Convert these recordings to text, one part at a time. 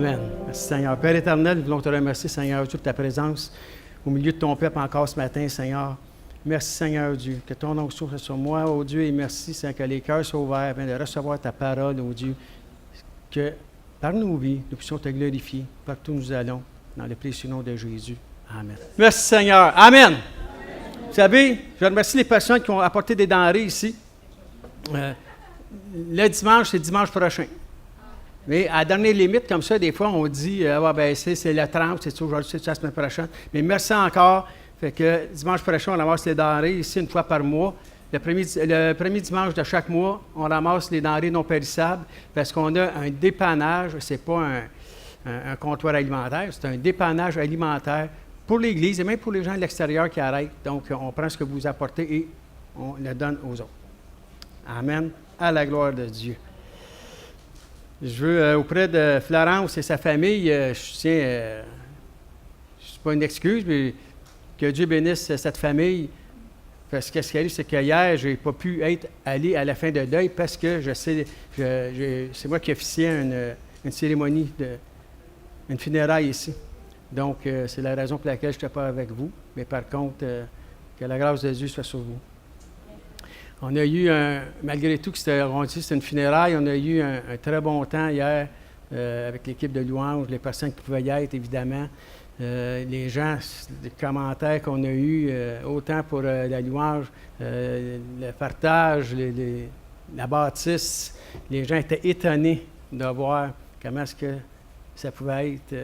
Amen. Merci Seigneur. Père éternel, nous voulons te remercier, Seigneur Dieu, pour ta présence au milieu de ton peuple encore ce matin, Seigneur. Merci Seigneur Dieu, que ton nom soit sur moi, ô Dieu, et merci Seigneur, que les cœurs soient ouverts afin de recevoir ta parole, ô Dieu, que par nos vies, nous puissions te glorifier partout où nous allons, dans le précieux nom de Jésus. Amen. Merci Seigneur. Amen. Amen. Vous savez, je remercie les personnes qui ont apporté des denrées ici. Le dimanche, c'est dimanche prochain. Mais à la dernière limite, comme ça, des fois, on dit c'est le 30, c'est aujourd'hui, c'est la semaine prochaine. Mais merci encore. Fait que dimanche prochain, on ramasse les denrées ici une fois par mois. Le premier dimanche de chaque mois, on ramasse les denrées non périssables parce qu'on a un dépannage. C'est pas un comptoir alimentaire, c'est un dépannage alimentaire pour l'Église et même pour les gens de l'extérieur qui arrêtent. Donc, on prend ce que vous apportez et on le donne aux autres. Amen. À la gloire de Dieu. Je veux, auprès de Florence et sa famille, je tiens, c'est pas une excuse, mais que Dieu bénisse cette famille. Parce que ce qui arrive, c'est qu'hier, je n'ai pas pu aller à la fin de deuil parce que c'est moi qui officiais une cérémonie, une funéraille ici. Donc, c'est la raison pour laquelle je n'étais pas avec vous. Mais par contre, que la grâce de Dieu soit sur vous. On a eu, malgré tout que c'était une funéraille, on a eu un très bon temps hier avec l'équipe de louange, les personnes qui pouvaient y être, évidemment. Les gens, les commentaires qu'on a eus, autant pour la louange, le partage, la bâtisse, les gens étaient étonnés de voir comment est-ce que ça pouvait être.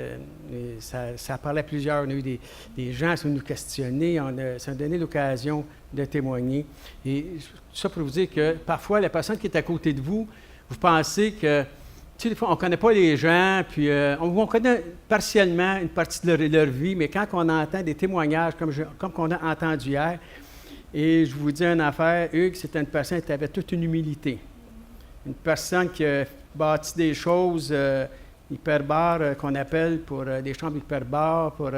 Ça parlait à plusieurs. On a eu des gens qui nous questionner. Ça a donné l'occasion de témoigner. Et ça pour vous dire que parfois, la personne qui est à côté de vous, vous pensez que, tu sais, des fois, on ne connaît pas les gens, puis on connaît partiellement une partie de leur vie, mais quand on entend des témoignages comme qu'on a entendu hier, et je vous dis une affaire, Hugues, c'était une personne qui avait toute une humilité. Une personne qui a bâti des choses hyperbares qu'on appelle pour des chambres hyperbares, pour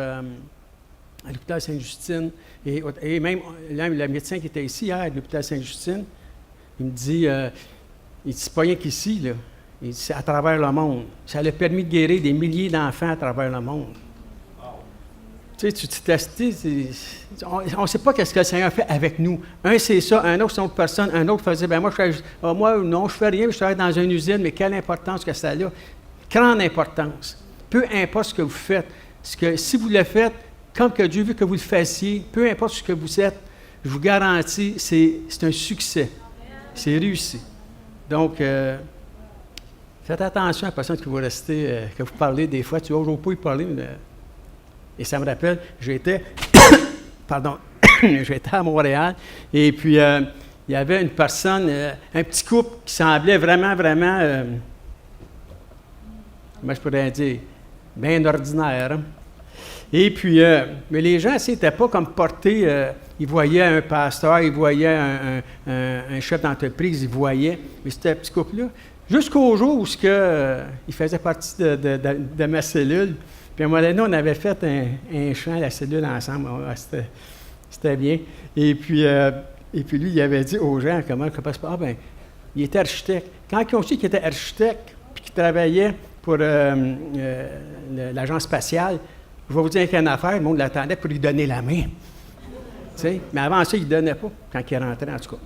à l'hôpital Sainte-Justine. Et même le médecin qui était ici hier à l'hôpital Sainte-Justine, il me dit, c'est pas rien qu'ici, là. Il dit, c'est à travers le monde. Ça a permis de guérir des milliers d'enfants à travers le monde. Wow. Tu sais, tu t'es testé, on ne sait pas qu'est-ce que le Seigneur fait avec nous. Un, c'est ça, un autre, c'est une autre personne, un autre faisait, moi, non, je fais rien, je travaille dans une usine, mais quelle importance que ça a? Grande importance. Peu importe ce que vous faites, si vous le faites, comme que Dieu veut que vous le fassiez, peu importe ce que vous êtes, je vous garantis, c'est un succès. C'est réussi. Donc, faites attention à la personne qui va rester, que vous parlez des fois. Tu vois, je n'ose pas y parler. Et ça me rappelle, j'étais à Montréal, et puis il y avait une personne, un petit couple qui semblait vraiment, comment je pourrais dire, bien ordinaire. Hein? Et puis, mais les gens, n'étaient pas comme portés, ils voyaient un pasteur, ils voyaient un chef d'entreprise, ils voyaient, mais c'était un petit couple-là. Jusqu'au jour où il faisait partie de ma cellule. Puis à un moment donné, on avait fait un chant à la cellule ensemble. C'était bien. Et puis lui, il avait dit aux gens comment ça passe. Il était architecte. Quand ils ont su qu'il était architecte puis qu'il travaillait pour l'agence spatiale, je vais vous dire qu'il y a une affaire, le monde l'attendait pour lui donner la main. T'sais? Mais avant ça, il ne donnait pas quand il rentrait, en tout cas.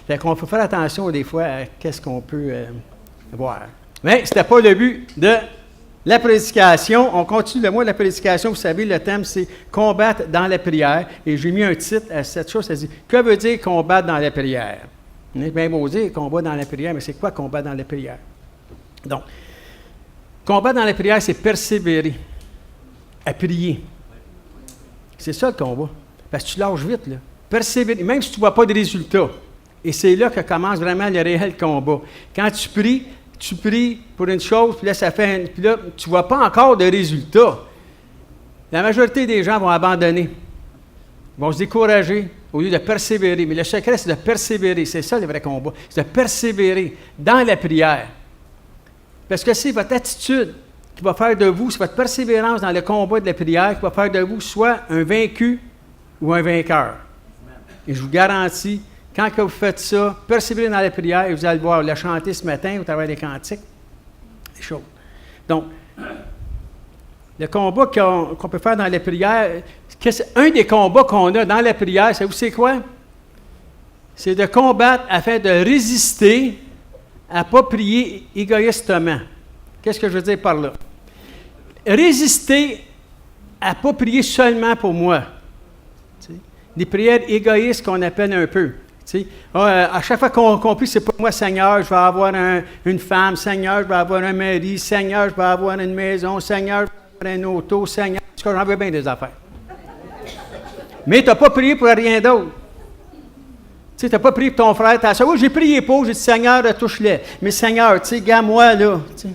Fait qu'on faut faire attention des fois à qu'est-ce qu'on peut voir. Mais ce n'était pas le but de la prédication. On continue le mois de la prédication. Vous savez, le thème, c'est « Combattre dans la prière ». Et j'ai mis un titre à cette chose, ça dit « Que veut dire combattre dans la prière ?» On est bien beau dire « combat dans la prière », mais c'est quoi combattre dans la prière? Donc, combattre dans la prière, c'est persévérer à prier. C'est ça le combat. Parce que tu lâches vite, là. Persévérer, même si tu ne vois pas de résultats. Et c'est là que commence vraiment le réel combat. Quand tu pries pour une chose, puis là, puis là, tu ne vois pas encore de résultats. La majorité des gens vont abandonner. Ils vont se décourager au lieu de persévérer. Mais le secret, c'est de persévérer. C'est ça le vrai combat. C'est de persévérer dans la prière. Parce que c'est votre attitude qui va faire de vous, c'est votre persévérance dans le combat de la prière qui va faire de vous soit un vaincu ou un vainqueur. Et je vous garantis, quand que vous faites ça, persévérez dans la prière, et vous allez voir, le chanter ce matin au travers des cantiques, des choses. Donc, Le combat qu'on peut faire dans la prière, un des combats qu'on a dans la prière, c'est quoi? C'est de combattre afin de résister à ne pas prier égoïstement. Qu'est-ce que je veux dire par là? Résister à ne pas prier seulement pour moi. T'sais? Des prières égoïstes qu'on appelle un peu. À chaque fois qu'on prie, c'est pour moi, Seigneur, je vais avoir une femme, Seigneur, je vais avoir un mari, Seigneur, je vais avoir une maison, Seigneur, je vais avoir un auto, Seigneur, parce que j'en veux bien des affaires. Mais tu n'as pas prié pour rien d'autre. Tu n'as pas prié pour ton frère, ta soeur. Oui, j'ai prié pour, j'ai dit, Seigneur, touche-les. Mais Seigneur, tu sais, gars-moi, là. T'sais.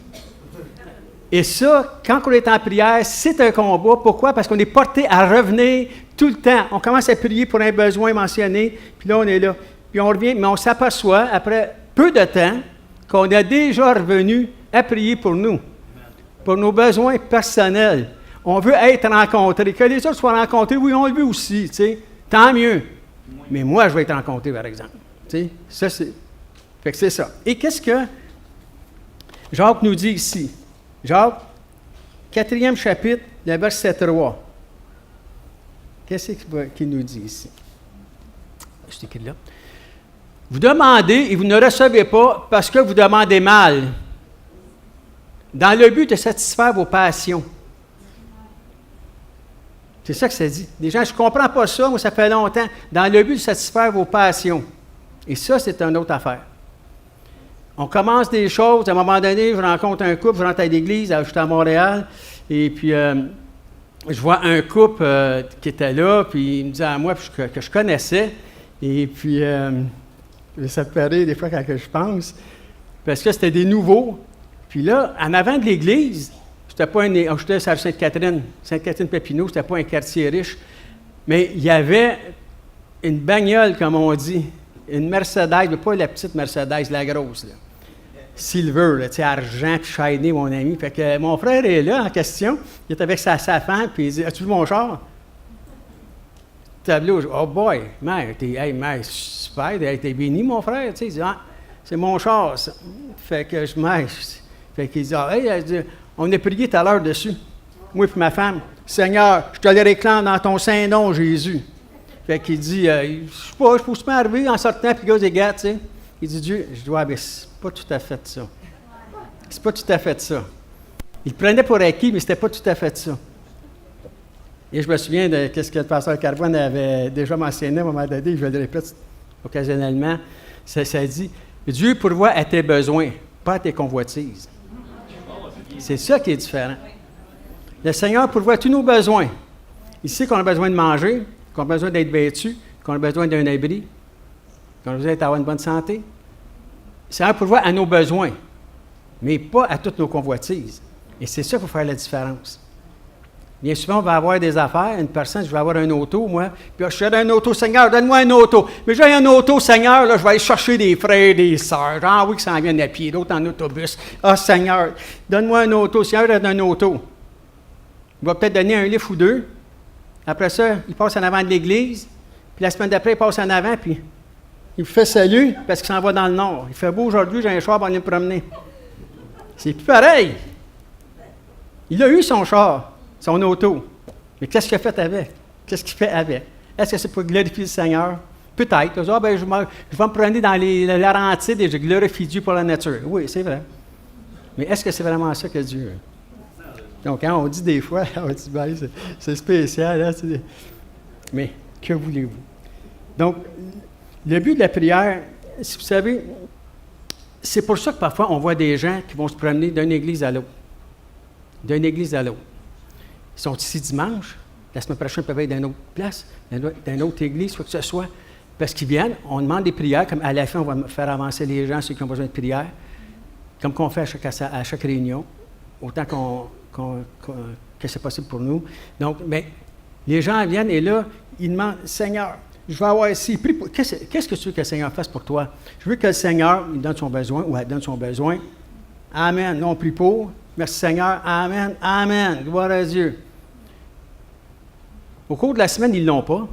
Et ça, quand on est en prière, c'est un combat. Pourquoi? Parce qu'on est porté à revenir tout le temps. On commence à prier pour un besoin mentionné, puis là, on est là. Puis on revient, mais on s'aperçoit, après peu de temps, qu'on est déjà revenu à prier pour nous, pour nos besoins personnels. On veut être rencontrés. Que les autres soient rencontrés, oui, on le veut aussi, tu sais. Tant mieux. Mais moi, je vais être rencontré, par exemple. Tu sais, ça, c'est... Fait que c'est ça. Et qu'est-ce que Jacques nous dit ici? Jacques, 4e chapitre, le verset 3. Qu'est-ce qu'il nous dit ici? Je t'écris là. Vous demandez et vous ne recevez pas parce que vous demandez mal, dans le but de satisfaire vos passions. C'est ça que ça dit. Des gens, je ne comprends pas ça, moi, ça fait longtemps. Dans le but de satisfaire vos passions. Et ça, c'est une autre affaire. On commence des choses, à un moment donné, je rencontre un couple, je rentre à l'église, je suis à Montréal, et puis je vois un couple qui était là, puis il me dit à moi que je connaissais, et puis ça me fait rire des fois quand je pense, parce que c'était des nouveaux. Puis là, en avant de l'église, j'étais à Sainte-Catherine-Papineau, c'était pas un quartier riche, mais il y avait une bagnole, comme on dit, une Mercedes, mais pas la petite Mercedes, la grosse, là. Silver, là, tu sais, argent, puis shiny, mon ami. Fait que mon frère est là, en question. Il est avec sa femme, puis il dit, as-tu vu mon char? Tableau, oh boy, mère, super, t'es béni, mon frère, tu sais. Il dit, ah, c'est mon char, ça. Fait que fait qu'il dit, on a prié tout à l'heure dessus. Moi et ma femme, Seigneur, je te le réclame dans ton saint nom, Jésus. Fait qu'il dit, je sais pas, je peux m'arriver en sortant, puis gars, des gars, tu sais. Il dit, Dieu, je dois, c'est pas tout à fait ça. C'est pas tout à fait ça. Il prenait pour acquis, mais c'était pas tout à fait ça. Et je me souviens de ce que le pasteur Carbone avait déjà mentionné à un moment donné, je le répète occasionnellement, ça dit, Dieu pourvoit à tes besoins, pas à tes convoitises. C'est ça qui est différent. Le Seigneur pourvoit tous nos besoins. Il sait qu'on a besoin de manger, qu'on a besoin d'être vêtu, qu'on a besoin d'un abri, qu'on a besoin d'avoir une bonne santé. Le Seigneur pourvoit à nos besoins, mais pas à toutes nos convoitises. Et c'est ça qu'il faut faire la différence. Bien souvent, on va avoir des affaires. Une personne, je vais avoir un auto, moi. Puis je cherche un auto, Seigneur, donne-moi un auto. Mais j'ai un auto, Seigneur, là, je vais aller chercher des frères, des sœurs. Ah oui, que ça en vient à pied, d'autres en autobus. Ah, Seigneur, donne-moi un auto. Seigneur, donne un auto. Il va peut-être donner un livre ou deux. Après ça, il passe en avant de l'église. Puis la semaine d'après, il passe en avant, puis il fait salut parce qu'il s'en va dans le nord. Il fait beau aujourd'hui, j'ai un char pour aller me promener. C'est plus pareil. Il a eu son char, son auto. Mais qu'est-ce qu'il a fait avec? Qu'est-ce qu'il fait avec? Est-ce que c'est pour glorifier le Seigneur? Peut-être. Je vais me promener dans les Laurentides et je glorifie Dieu pour la nature. Oui, c'est vrai. Mais est-ce que c'est vraiment ça que Dieu veut? Donc, quand on dit des fois, on dit, ben, c'est spécial. Hein, mais que voulez-vous? Donc, le but de la prière, si vous savez, c'est pour ça que parfois on voit des gens qui vont se promener d'une église à l'autre. D'une église à l'autre. Ils sont ici dimanche, la semaine prochaine, ils peuvent être dans une autre place, dans une autre église, quoi que ce soit. Parce qu'ils viennent, on demande des prières, comme à la fin, on va faire avancer les gens, ceux qui ont besoin de prière, comme qu'on fait à chaque réunion, autant que c'est possible pour nous. Donc, mais les gens viennent et là, ils demandent, Seigneur, je vais avoir ici, qu'est-ce que tu veux que le Seigneur fasse pour toi? Je veux que le Seigneur, il donne son besoin ou elle donne son besoin. Amen. Là, on prie pour. Merci Seigneur. Amen. Amen. Gloire à Dieu. Au cours de la semaine, ils ne l'ont pas.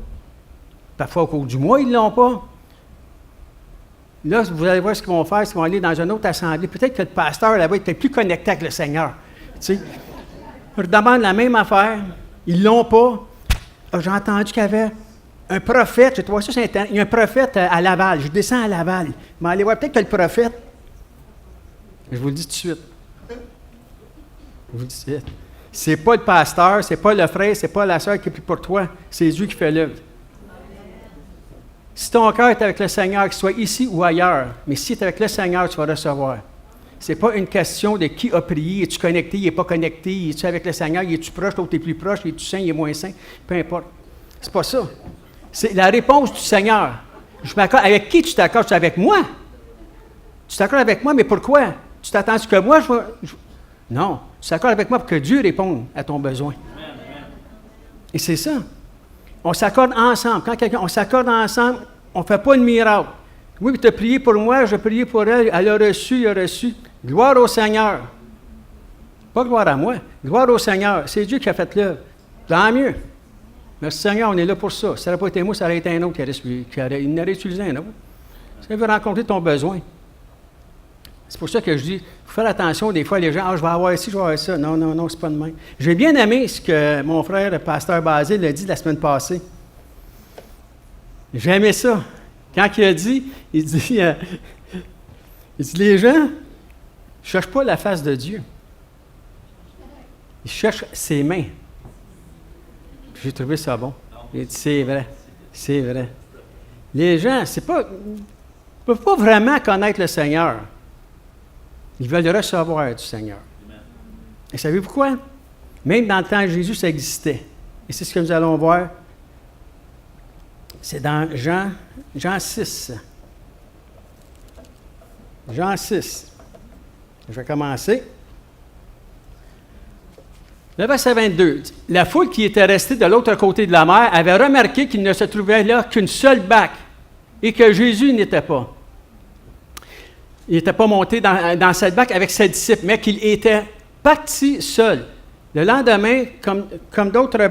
Parfois, au cours du mois, ils ne l'ont pas. Là, vous allez voir ce qu'ils vont faire, c'est qu'ils vont aller dans une autre assemblée. Peut-être que le pasteur là-bas est peut-être plus connecté avec le Seigneur. Tu sais. redemande la même affaire. Ils ne l'ont pas. Ah, j'ai entendu qu'il y avait un prophète. Je vois ça sur Internet. Il y a un prophète à Laval. Je descends à Laval. Mais allez voir peut-être que le prophète. Je vous le dis tout de suite. Je vous le dis tout de suite. C'est pas le pasteur, c'est pas le frère, c'est pas la sœur qui prie pour toi. C'est Dieu qui fait l'œuvre. Si ton cœur est avec le Seigneur, qu'il soit ici ou ailleurs, mais si tu es avec le Seigneur, tu vas recevoir. Ce n'est pas une question de qui a prié, es-tu connecté, il n'est pas connecté, es-tu avec le Seigneur, es-tu proche, l'autre est plus proche, es-tu saint, il est moins saint, peu importe. C'est pas ça. C'est la réponse du Seigneur. Je m'accorde. Avec qui tu t'accordes? Tu es avec moi? Tu t'accordes avec moi, mais pourquoi? Tu t'attends que moi, Non, tu t'accordes avec moi pour que Dieu réponde à ton besoin. Et c'est ça. On s'accorde ensemble. Quand on s'accorde ensemble, on ne fait pas de miracle. Oui, mais tu as prié pour moi, je prié pour elle, elle a reçu, il a reçu. Gloire au Seigneur. Pas gloire à moi, gloire au Seigneur. C'est Dieu qui a fait l'œuvre. Tant mieux. Merci Seigneur, on est là pour ça. Si ça n'aurait pas été moi, ça aurait été un autre il n'aurait utilisé un autre. Ça veut rencontrer ton besoin. C'est pour ça que je dis, il faut faire attention, des fois, les gens, je vais avoir ici, je vais avoir ça. Non, non, non, c'est pas de même. J'ai bien aimé ce que mon frère, le pasteur Basile, a dit la semaine passée. J'ai aimé ça. Quand il a dit, il dit, les gens ne cherchent pas la face de Dieu. Ils cherchent ses mains. Puis j'ai trouvé ça bon. Il dit, c'est vrai, c'est vrai. Les gens, ne peuvent pas vraiment connaître le Seigneur. Ils veulent le recevoir du Seigneur. Et savez-vous pourquoi? Même dans le temps de Jésus, ça existait. Et c'est ce que nous allons voir. C'est dans Jean 6. Jean 6. Je vais commencer. Le verset 22. La foule qui était restée de l'autre côté de la mer avait remarqué qu'il ne se trouvait là qu'une seule barque et que Jésus n'était pas. Il n'était pas monté dans cette barque avec ses disciples, mais qu'il était parti seul. Le lendemain, comme d'autres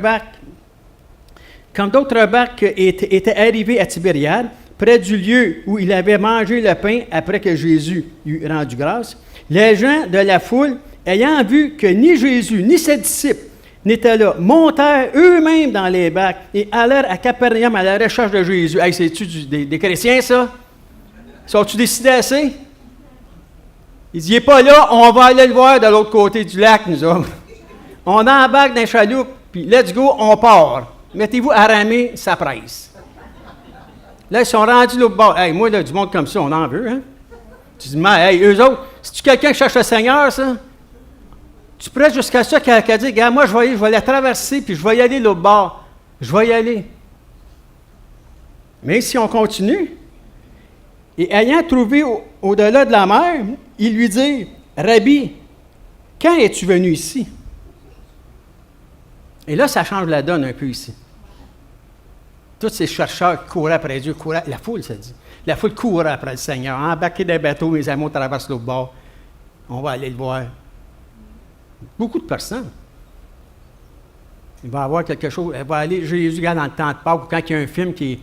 barques étaient arrivées à Tibériade, près du lieu où il avait mangé le pain après que Jésus eut rendu grâce, les gens de la foule, ayant vu que ni Jésus ni ses disciples n'étaient là, montèrent eux-mêmes dans les barques et allèrent à Capernaum à la recherche de Jésus. Hey, c'est-tu des chrétiens, ça? Sont-tu décidés assez? Il dit, il n'est pas là, on va aller le voir de l'autre côté du lac, nous autres. On embarque dans les chaloupes, puis let's go, on part. Mettez-vous à ramer, ça presse. Là, ils sont rendus l'autre bord. Hey, moi, là, du monde comme ça, on en veut, hein? Tu dis, mais, hey, eux autres, c'est-tu quelqu'un qui cherche le Seigneur, ça? Tu prêtes jusqu'à ça qu'elle dit, regarde, moi, je vais la traverser, puis je vais y aller l'autre bord. Je vais y aller. Mais si on continue, et ayant trouvé au-delà de la mer, il lui dit, Rabbi, quand es-tu venu ici? Et là, ça change la donne un peu ici. Tous ces chercheurs qui couraient après Dieu, la foule, ça dit. La foule courait après le Seigneur, embarquer des bateaux, mes amis, on traverse l'autre bord. On va aller le voir. Beaucoup de personnes. Il va y avoir quelque chose. Elle va aller, Jésus, regarde dans le temps de Pâques, quand il y a un film qui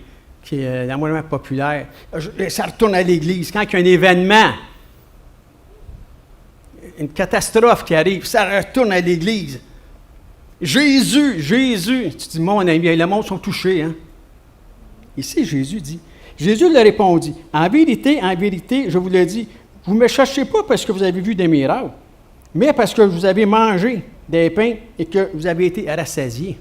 est la moindre populaire, ça retourne à l'Église. Quand il y a un événement, une catastrophe qui arrive, ça retourne à l'Église. Jésus, tu dis, mon ami, le monde sont touchés. Hein? Ici, Jésus dit, Jésus leur répondit, en vérité, je vous le dis, vous ne me cherchez pas parce que vous avez vu des miracles, mais parce que vous avez mangé des pains et que vous avez été rassasiés.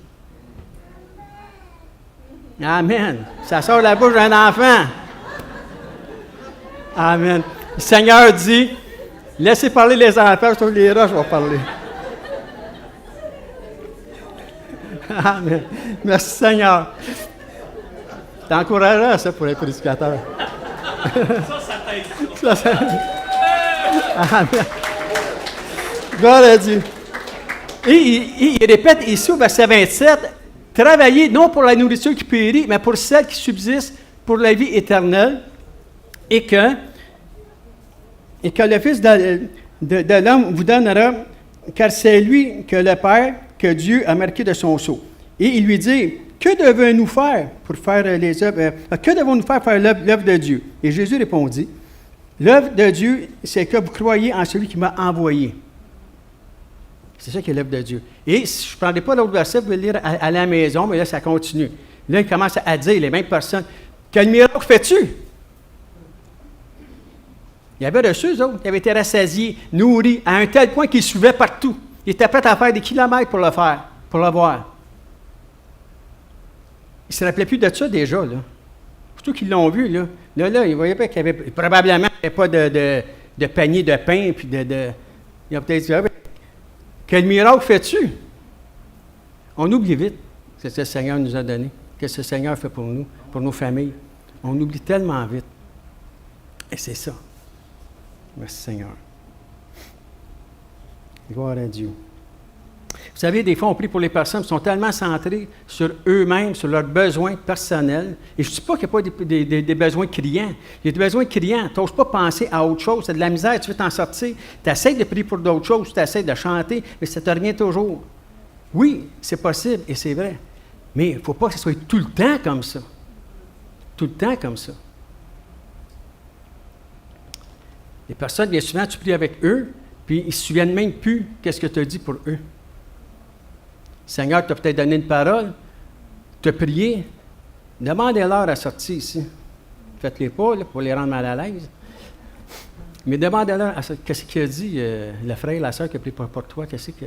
Amen. Ça sort de la bouche d'un enfant. Amen. Le Seigneur dit, laissez parler les enfants, sur les roches, je vais parler. Amen. Merci Seigneur. C'est encourageant ça pour les prédicateurs. Ça t'aide. Amen. Gloire à Dieu. Et il répète ici au verset 27, travaillez non pour la nourriture qui périt, mais pour celle qui subsiste pour la vie éternelle, et que le Fils de l'homme vous donnera, car c'est lui que le Père, que Dieu a marqué de son sceau. Et il lui dit, que devons-nous faire pour faire les œuvres, que devons-nous faire l'œuvre de Dieu? Et Jésus répondit, l'œuvre de Dieu, c'est que vous croyez en celui qui m'a envoyé. C'est ça qui est l'œuvre de Dieu. Et si je ne prendrai pas l'autre verset, vous pouvez le lire à la maison, mais là, ça continue. Là, il commence à dire, les mêmes personnes, quel miracle fais-tu? Il y avait reçu, eux autres, qui avaient été rassasiés, nourris, à un tel point qu'ils suivaient partout. Ils étaient prêts à faire des kilomètres pour le faire, pour le voir. Ils ne se rappelaient plus de ça déjà, là. Surtout qu'ils l'ont vu, là. Là, ils ne voyaient pas qu'il y avait, probablement, il n'y avait pas de panier de pain, puis ils ont peut-être dit, ah, quel miracle fais-tu? On oublie vite ce que le Seigneur nous a donné, que ce Seigneur fait pour nous, pour nos familles. On oublie tellement vite. Et c'est ça. Merci Seigneur. Gloire à Dieu. Vous savez, des fois, on prie pour les personnes qui sont tellement centrées sur eux-mêmes, sur leurs besoins personnels. Et je ne dis pas qu'il n'y a pas des besoins criants. Il y a des besoins criants. Tu n'oses pas penser à autre chose. C'est de la misère, tu veux t'en sortir. Tu essaies de prier pour d'autres choses, tu essaies de chanter, mais ça ne te revient toujours. Oui, c'est possible et c'est vrai. Mais il ne faut pas que ce soit tout le temps comme ça. Tout le temps comme ça. Les personnes, bien souvent, tu pries avec eux, puis ils ne se souviennent même plus qu'est-ce que tu as dit pour eux. Le Seigneur t'a peut-être donné une parole, t'a prié, demandez-leur à sortir ici. Faites-les pas là, pour les rendre mal à l'aise. Mais demandez-leur qu'est-ce qu'il a dit, le frère, la sœur qui a prié pour toi, qu'est-ce que...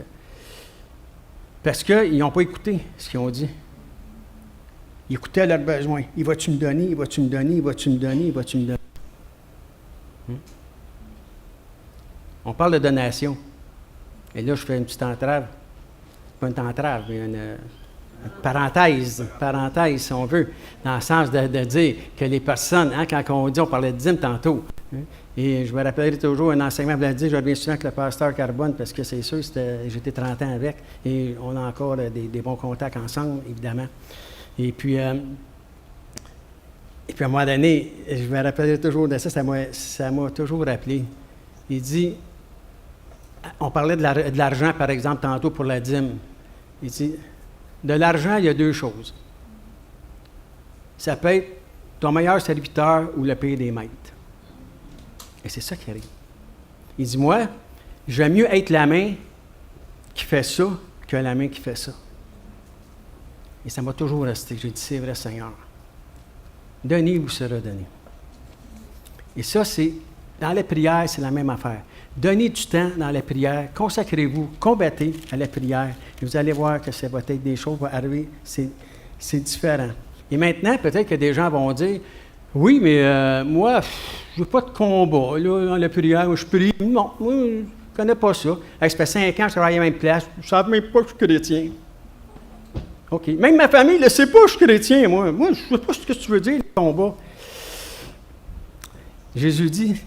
Parce qu'ils n'ont pas écouté ce qu'ils ont dit. Ils écoutaient leurs besoins. Il va-tu me donner, il va-tu me donner, il va-tu me donner, il va-tu me donner. On parle de donation. Et là, je fais une petite entrave. Pas une entrave, mais une parenthèse, si on veut, dans le sens de dire que les personnes, hein, quand on dit, on parlait de dîme tantôt, hein, et je me rappellerai toujours un enseignement, vous dit, je reviens souvent avec le pasteur Carbone, parce que c'est sûr, j'étais 30 ans avec, et on a encore des bons contacts ensemble, évidemment. Et puis, à un moment donné, je me rappellerai toujours de ça, ça m'a toujours rappelé. Il dit, on parlait de l'argent, par exemple, tantôt pour la dîme. Il dit, de l'argent, il y a deux choses. Ça peut être ton meilleur serviteur ou le pire des maîtres. Et c'est ça qui arrive. Il dit, moi, j'aime mieux être la main qui fait ça que la main qui fait ça. Et ça m'a toujours resté. J'ai dit, c'est vrai, Seigneur. Donné vous sera donné. Et ça, c'est, dans les prières, c'est la même affaire. Donnez du temps dans la prière, consacrez-vous, combattez à la prière, et vous allez voir que ça va être des choses qui vont arriver, c'est différent. Et maintenant, peut-être que des gens vont dire, oui, mais moi, je n'ai pas de combat, là, dans la prière, je prie. Non, moi, je ne connais pas ça. Ça fait 5 ans que je travaille à la même place, je ne savais même pas que je suis chrétien. OK. Même ma famille ne sait pas que je suis chrétien, moi. Moi, je ne sais pas ce que tu veux dire, le combat. Jésus dit,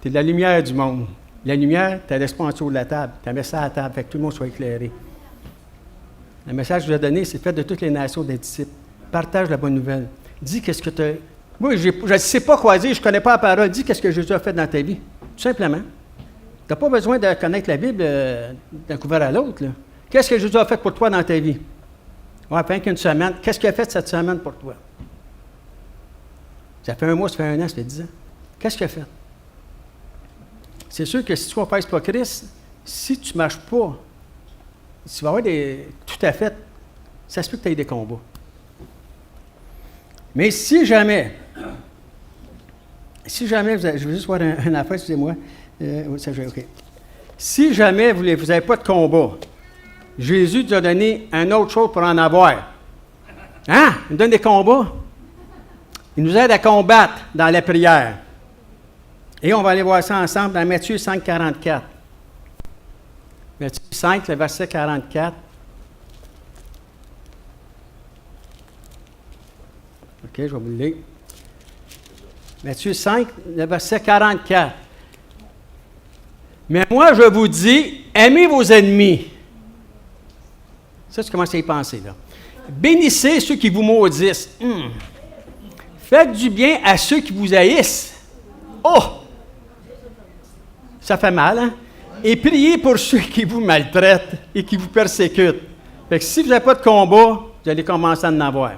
tu es la lumière du monde. La lumière, tu la laisses pas en dessous de la table. Tu la mets ça à la table, fait que tout le monde soit éclairé. Le message que je vous ai donné, c'est fait de toutes les nations des disciples. Partage la bonne nouvelle. Dis qu'est-ce que tu as... Moi, je ne sais pas quoi dire, je ne connais pas la parole. Dis qu'est-ce que Jésus a fait dans ta vie. Tout simplement. Tu n'as pas besoin de connaître la Bible d'un couvert à l'autre. Là. Qu'est-ce que Jésus a fait pour toi dans ta vie? Ouais, pendant qu'une semaine. Qu'est-ce qu'il a fait cette semaine pour toi? Ça fait 1 mois, ça fait 1 an, ça fait 10 ans. Qu'est-ce qu'il a fait? C'est sûr que si tu ne confesses pas Christ, si tu ne marches pas, tu vas avoir des... Tout à fait, ça se peut que tu aies des combats. Mais si jamais, je vais juste voir un affaire, excusez-moi. OK. Si jamais vous n'avez pas de combat, Jésus nous a donné une autre chose pour en avoir. Hein? Il nous donne des combats. Il nous aide à combattre dans la prière. Et on va aller voir ça ensemble dans Matthieu 5, 44. Matthieu 5, le verset 44. OK, je vais vous le lire. Matthieu 5, le verset 44. Mais moi, je vous dis, aimez vos ennemis. Ça, tu commences à y penser, là. Bénissez ceux qui vous maudissent. Faites du bien à ceux qui vous haïssent. Oh! Ça fait mal, hein? Et priez pour ceux qui vous maltraitent et qui vous persécutent. Fait que si vous n'avez pas de combat, vous allez commencer à en avoir.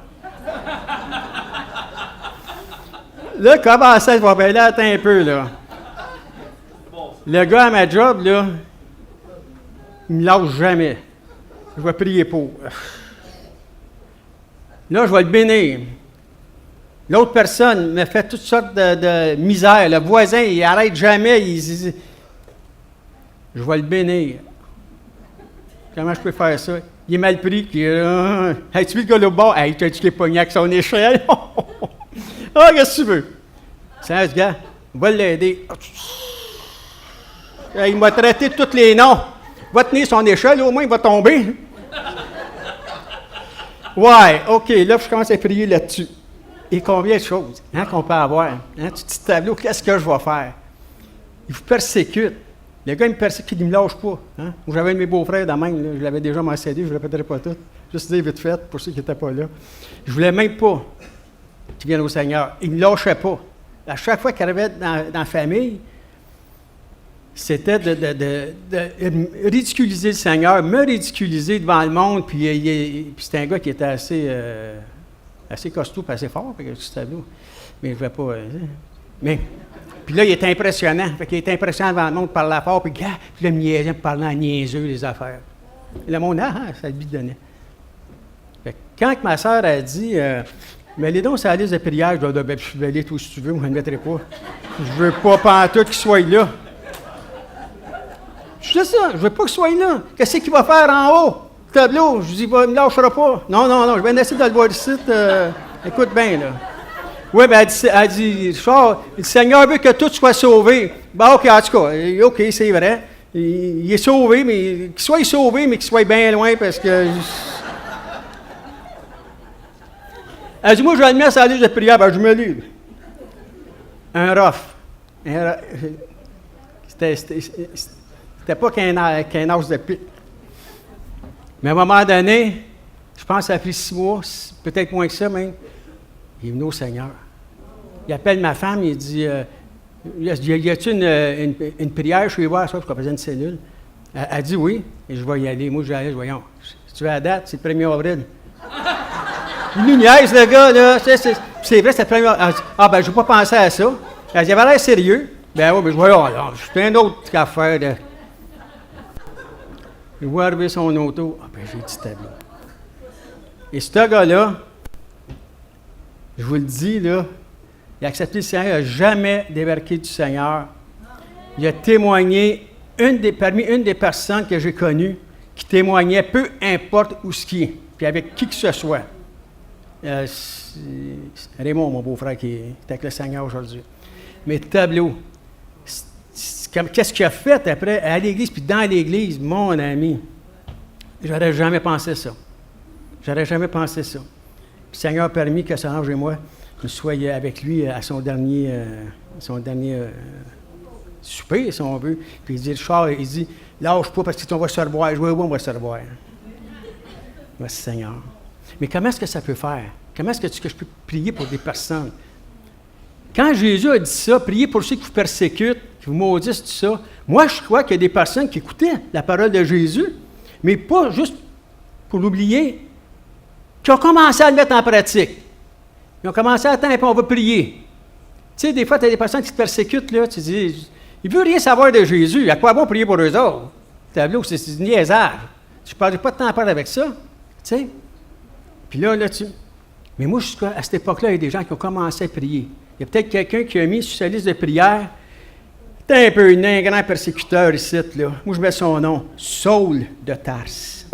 Là, comment ça va bien là? Attends un peu, là. Le gars à ma job, là, Il ne me lâche jamais. Je vais prier pour. Là, je vais le bénir. L'autre personne me fait toutes sortes de misères. Le voisin, il n'arrête jamais. Je vais le bénir. Comment je peux faire ça? Il est mal pris. Hey, tu veux le gars là bas? Hey, tu as dit qu'il est pogné avec son échelle. Ah, qu'est-ce que tu veux? C'est ce gars. On va l'aider. Il m'a traité de tous les noms. Il va tenir son échelle, au moins il va tomber. Ouais, OK, là, je commence à prier là-dessus. Et combien de choses qu'on peut avoir? Tu te dis, tableau, qu'est-ce que je vais faire? Il vous persécute. Le gars, il me persécute, il ne me lâche pas. Hein? J'avais un de mes beaux-frères dans même, là, je l'avais déjà mentionné, je ne le répéterai pas tout. Juste dire vite fait, pour ceux qui n'étaient pas là. Je ne voulais même pas qu'il vienne au Seigneur. Il ne me lâchait pas. À chaque fois qu'il arrivait dans la famille, c'était de ridiculiser le Seigneur, me ridiculiser devant le monde, puis c'était un gars qui était assez costaud et assez fort, parce que tu tableau. Mais je ne vais pas. Puis là, il était impressionnant. Fait qu'il était impressionnant devant le monde, parlait fort, puis le niaisait, parlait en niaiseux les affaires. Et le monde, ça lui donnait. Fait que quand ma sœur a dit, mais les dons, c'est la liste de prière, je dois dire, je vais aller tout si tu veux, moi, je ne le mettrai pas. Je veux pas pantoute qu'il soit là. Je dis ça, je veux pas qu'il soit là. Qu'est-ce qu'il va faire en haut? Le tableau, je dis, il ne me lâchera pas. Non, je vais essayer de le voir ici. Écoute bien, là. Oui, bien, elle dit, Richard, le Seigneur veut que tout soit sauvé. Ben, OK, en tout cas, OK, c'est vrai. Il est sauvé, mais qu'il soit sauvé, mais qu'il soit bien loin, parce que. Elle dit, moi, je vais le mettre sur la liste de prière, ben, je me lis. Un rough. C'était pas qu'un os de pique. Mais à un moment donné, je pense que ça a pris 6 mois, peut-être moins que ça même, il est venu au Seigneur. Il appelle ma femme, il dit, y a-t-il une prière chez vous à soir, parce qu'on faisait une cellule? Elle dit oui, et je vais y aller. Moi, je vais aller, voyons. Si tu veux la date, c'est le 1er avril. Il nous niaise, le gars, là. C'est vrai, c'est le 1er avril. Ben, je n'ai pas pensé à ça. Elle dit, il avait l'air sérieux. Ben oui, mais je voyons, là, c'est plein d'autres affaires, là. Je vois arriver son auto. Ben, j'ai dit tableau. Et ce gars-là, je vous le dis, là, il a accepté le Seigneur, il n'a jamais débarqué du Seigneur. Il a témoigné, parmi une des personnes que j'ai connues, qui témoignait peu importe où ce qui est, puis avec qui que ce soit. Raymond, mon beau-frère, qui est avec le Seigneur aujourd'hui. Mais tableau, qu'est-ce qu'il a fait après à l'Église, puis dans l'Église, mon ami, j'aurais jamais pensé ça. J'aurais jamais pensé ça. Puis le Seigneur a permis que Solange et moi, nous soyons avec lui à son dernier souper, si on veut. Puis il dit, Richard, il dit, lâche pas parce qu'on va se revoir. Je vois où on va se revoir. Merci Seigneur. Mais comment est-ce que ça peut faire? Comment est-ce que je peux prier pour des personnes? Quand Jésus a dit ça, priez pour ceux qui vous persécutent, qui vous maudissent, tout ça, moi je crois qu'il y a des personnes qui écoutaient la parole de Jésus, mais pas juste pour l'oublier, qui ont commencé à le mettre en pratique. Ils ont commencé à attendre et puis on va prier. Tu sais, des fois, tu as des personnes qui te persécutent, là, tu dis, il ne veut rien savoir de Jésus, à quoi bon prier pour eux autres? Tableau, c'est du niaisage. Je ne parle pas de temps à parler avec ça, tu sais. Puis là, mais moi, à cette époque-là, il y a des gens qui ont commencé à prier. Il y a peut-être quelqu'un qui a mis sur sa liste de prière, t'es un peu un grand persécuteur ici, là. Moi, je mets son nom, Saul de Tarse.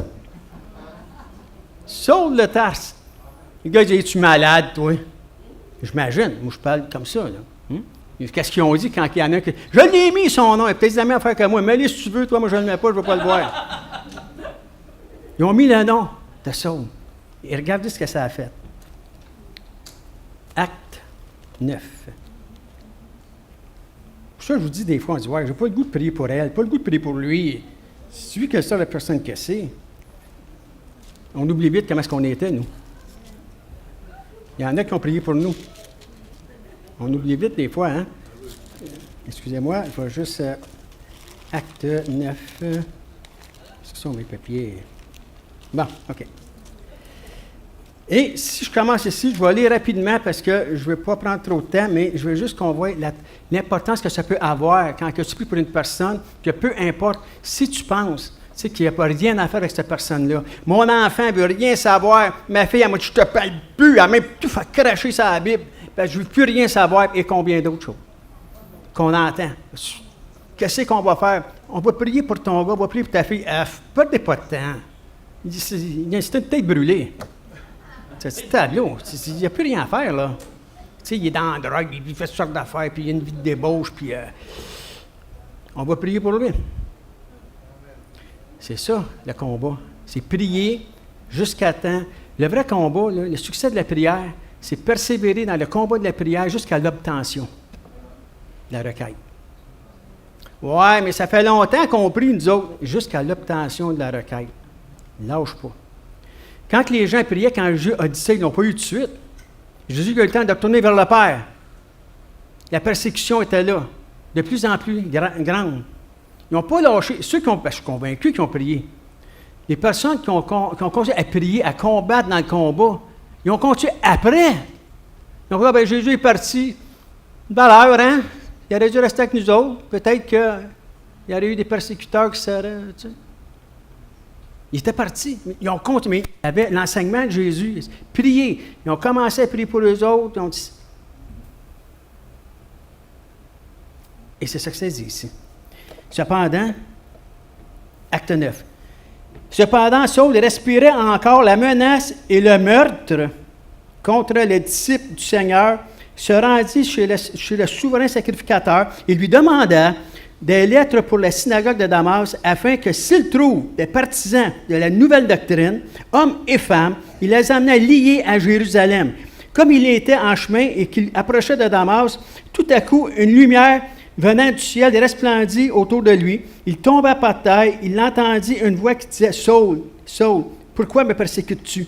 Saul de Tarse. Le gars dit, es-tu malade, toi? J'imagine, moi, je parle comme ça, là. Qu'est-ce qu'ils ont dit quand il y en a qui... Je l'ai mis, son nom, il y a peut-être des amis à faire comme moi. Mets-le si tu veux, toi, moi, je ne le mets pas, je ne veux pas le voir. Ils ont mis le nom de Saul. Et regardez ce que ça a fait. Acte 9. Pour ça, je vous dis des fois, on dit, ouais, j'ai pas le goût de prier pour elle, pas le goût de prier pour lui. C'est lui que ça, la personne que c'est. On oublie vite comment est-ce qu'on était, nous. Il y en a qui ont prié pour nous. On oublie vite des fois, hein? Excusez-moi, je vais juste... acte 9. Ce sont mes papiers. Bon, OK. Et si je commence ici, je vais aller rapidement parce que je ne veux pas prendre trop de temps, mais je veux juste qu'on voit l'importance que ça peut avoir quand tu pries pour une personne, que peu importe, si tu penses sais, qu'il n'y a pas rien à faire avec cette personne-là. Mon enfant ne veut rien savoir. Ma fille, elle m'a dit, je te parle plus. Elle m'a même tout fait cracher sa Bible. Je ne veux plus rien savoir. Et combien d'autres choses qu'on entend. Qu'est-ce qu'on va faire? On va prier pour ton gars, on va prier pour ta fille. Perdez pas de temps. Il a une tête brûlée. C'est tableau. Il n'y a plus rien à faire, là. Tu sais, il est dans la drogue, il fait toutes sortes d'affaires, puis il y a une vie de débauche, puis on va prier pour lui. C'est ça, le combat. C'est prier jusqu'à temps. Le vrai combat, là, le succès de la prière, c'est persévérer dans le combat de la prière jusqu'à l'obtention de la requête. Ouais, mais ça fait longtemps qu'on prie, nous autres, jusqu'à l'obtention de la requête. Lâche pas. Quand les gens priaient, quand Jésus a dit ça, ils n'ont pas eu de suite. Jésus a eu le temps de retourner vers le Père. La persécution était là, de plus en plus grande. Ils n'ont pas lâché. Ceux qui ont, je suis convaincu qu'ils ont prié. Les personnes qui ont continué à prier, à combattre dans le combat, ils ont continué après. Ils ont dit, Jésus est parti. Valeur, hein? Il aurait dû rester avec nous autres. Peut-être qu'il y aurait eu des persécuteurs qui seraient. Tu sais. Ils étaient partis. Ils ont continué. Mais il y avait l'enseignement de Jésus. Prier. Ils ont commencé à prier pour eux autres. Ils ont dit. Et c'est ça que ça dit ici. Cependant, acte 9. Cependant, Saul respirait encore la menace et le meurtre contre les disciples du Seigneur, se rendit chez le souverain sacrificateur et lui demanda des lettres pour la synagogue de Damas, afin que s'il trouve des partisans de la nouvelle doctrine, hommes et femmes, il les amena liés à Jérusalem. Comme il était en chemin et qu'il approchait de Damas, tout à coup, une lumière venant du ciel resplendit autour de lui. Il tomba par terre, il entendit une voix qui disait « Saul, Saul, pourquoi me persécutes-tu? »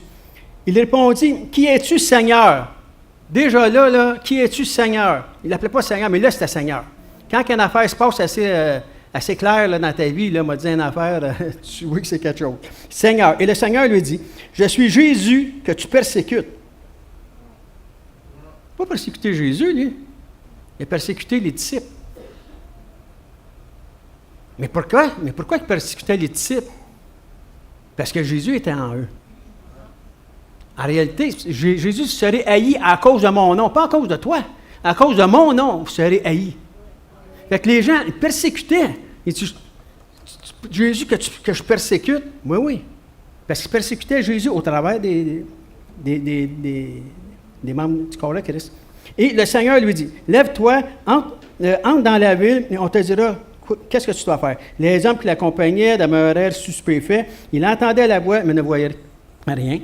Il répondit « Qui es-tu, Seigneur? » Déjà là, qui es-tu, Seigneur? Il l'appelait pas Seigneur, mais là, c'était Seigneur. Quand une affaire se passe assez claire là, dans ta vie, là, m'a dit une affaire, tu vois que c'est quelque chose. Seigneur. Et le Seigneur lui dit, je suis Jésus que tu persécutes. Pas persécuter Jésus, lui. Il a persécuté les disciples. Mais pourquoi? Mais pourquoi il persécutait les disciples? Parce que Jésus était en eux. En réalité, Jésus serait haï à cause de mon nom, pas à cause de toi. À cause de mon nom, vous serez haï. Fait que les gens ils persécutaient. Et Jésus que je persécute? Oui, oui. Parce qu'ils persécutaient Jésus au travers des membres du corps de Christ. Et le Seigneur lui dit, lève-toi, entre dans la ville, et on te dira, qu'est-ce que tu dois faire? Les hommes qui l'accompagnaient demeurèrent stupéfaits. Il entendait la voix, mais ne voyait rien.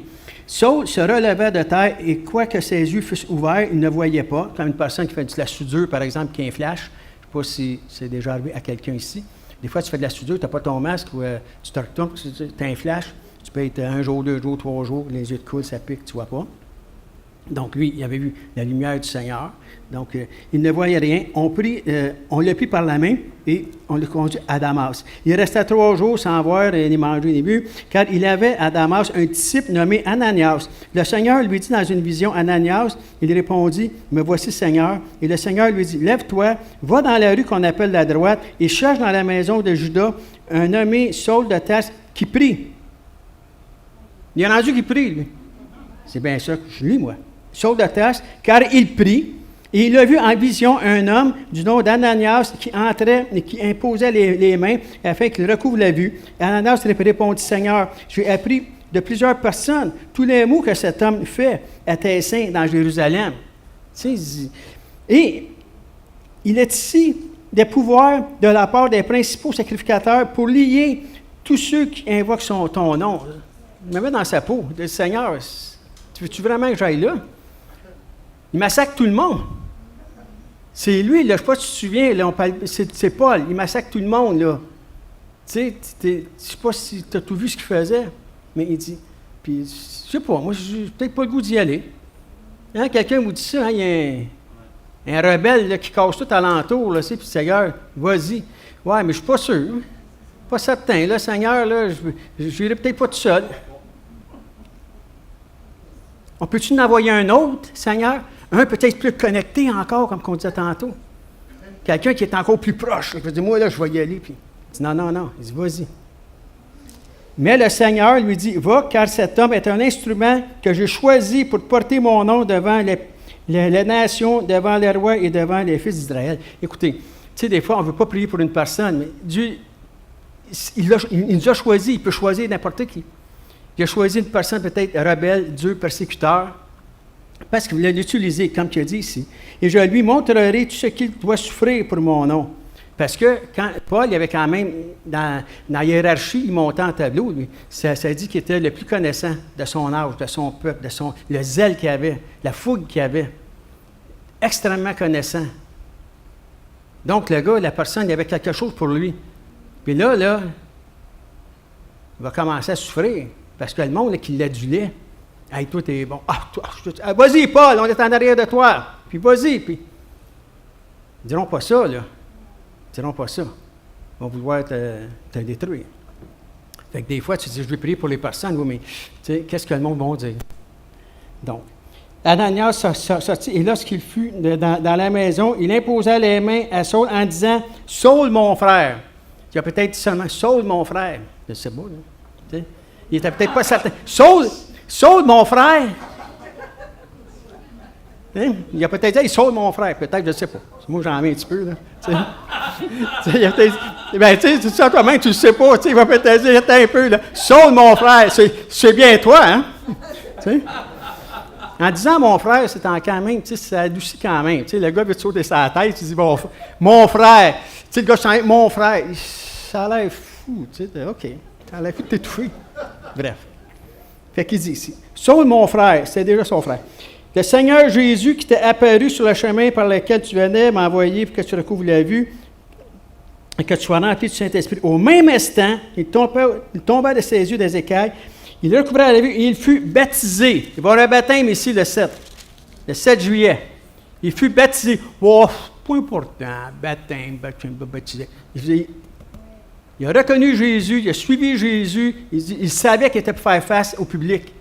Saul se relevait de terre et quoique ses yeux fussent ouverts, il ne voyait pas, comme une personne qui fait de la soudure, par exemple, qui a un flash. Je ne sais pas si c'est déjà arrivé à quelqu'un ici. Des fois, tu fais de la soudure, tu n'as pas ton masque, ou tu te retournes, tu as un flash, tu peux être 1 jour, 2 jours, 3 jours, les yeux te coulent, ça pique, tu ne vois pas. Donc, lui, il avait vu la lumière du Seigneur. Donc, il ne voyait rien. On l'a pris par la main et on l'a conduit à Damas. Il restait 3 jours sans voir ni manger ni bu, car il avait à Damas un disciple nommé Ananias. Le Seigneur lui dit dans une vision, Ananias, il répondit, me voici Seigneur. Et le Seigneur lui dit, lève-toi, va dans la rue qu'on appelle la droite et cherche dans la maison de Judas un nommé Saul de Tarse qui prie. Il y a rendu qui prie, lui. C'est bien ça que je lis, moi. Saul de Tarse, car il prie, et il a vu en vision un homme du nom d'Ananias qui entrait et qui imposait les mains afin qu'il recouvre la vue. Ananias répondit, Seigneur, j'ai appris de plusieurs personnes tous les mots que cet homme fait à tes saints dans Jérusalem. Et il est ici des pouvoirs de la part des principaux sacrificateurs pour lier tous ceux qui invoquent ton nom. Il me met dans sa peau. Il dit, Seigneur, veux-tu vraiment que j'aille là? Il massacre tout le monde. C'est lui, là, je ne sais pas si tu te souviens, là, c'est Paul, il massacre tout le monde, là. Tu sais, je ne sais pas si tu as tout vu ce qu'il faisait, mais il dit, puis je ne sais pas, moi, j'ai peut-être pas le goût d'y aller. Hein, quelqu'un vous dit ça, hein, il y a un rebelle là, qui casse tout alentour, là, puis Seigneur, vas-y. Ouais, mais je ne suis pas sûr. Pas certain, là, Seigneur, là, je n'irai peut-être pas tout seul. On peut-tu en envoyer un autre, Seigneur? Un peut-être plus connecté encore, comme on disait tantôt. Quelqu'un qui est encore plus proche. Je dis, moi, là, je vais y aller. Puis, il dit, non. Il dit, vas-y. Mais le Seigneur lui dit, va, car cet homme est un instrument que j'ai choisi pour porter mon nom devant les nations, devant les rois et devant les fils d'Israël. Écoutez, tu sais, des fois, on ne veut pas prier pour une personne, mais Dieu, il nous a choisi, il peut choisir n'importe qui. Il a choisi une personne peut-être rebelle, dur, persécuteur, parce qu'il voulait l'utiliser, comme tu as dit ici. Et je lui montrerai tout ce qu'il doit souffrir pour mon nom. Parce que quand Paul, il avait quand même, dans la hiérarchie, il montait en tableau, lui. Ça dit qu'il était le plus connaissant de son âge, de son peuple, le zèle qu'il avait, la fougue qu'il avait. Extrêmement connaissant. Donc, le gars, la personne, il y avait quelque chose pour lui. Puis là, il va commencer à souffrir. Parce que le monde, là, qui l'adulait, « Hey, toi, t'es bon. Ah, toi, vas-y, Paul, on est en arrière de toi. Puis vas-y. » Puis, ils diront pas ça, là. Ils diront pas ça. Ils vont vouloir te détruire. Fait que des fois, tu dis, je vais prier pour les personnes. Oui, mais, tu sais, qu'est-ce que le monde va dire? Donc, Ananias sortit, et lorsqu'il fut dans la maison, il imposa les mains à Saul en disant, « Saul, mon frère. » Il a peut-être dit seulement, « Saul, mon frère. » Je sais pas, là. Tu sais, il n'était peut-être pas certain. « Saul, mon frère. » Hein? Il a peut-être dit, hey, Saul, mon frère. Peut-être, je ne sais pas. Moi, j'en mets un petit peu, là. Il a peut-être ben, tu sais, ça toi-même, tu ne sais pas. Il va peut-être dire, attends un peu, là. Saul, mon frère, c'est bien toi, hein? T'sais? En disant mon frère, c'est quand même, tu sais, ça adoucit quand même. Tu sais, le gars veut te sauter sa tête, tu dis, bon, mon frère. Tu sais, le gars chante, mon frère. Ça a l'air fou, tu sais, OK. Ça a l'air fou de t'étouffer. Bref. Fait qu'il dit ici, Saul, mon frère, c'est déjà son frère. Le Seigneur Jésus qui t'est apparu sur le chemin par lequel tu venais m'a envoyé pour que tu recouvres la vue et que tu sois rempli du Saint-Esprit. Au même instant, il tomba de ses yeux des écailles, il recouvra la vue et il fut baptisé. Il va y avoir un baptême ici le 7 juillet. Il fut baptisé. Oh, pas important, baptême, baptisé. Il a reconnu Jésus, il a suivi Jésus, il savait qu'il était pour faire face au public.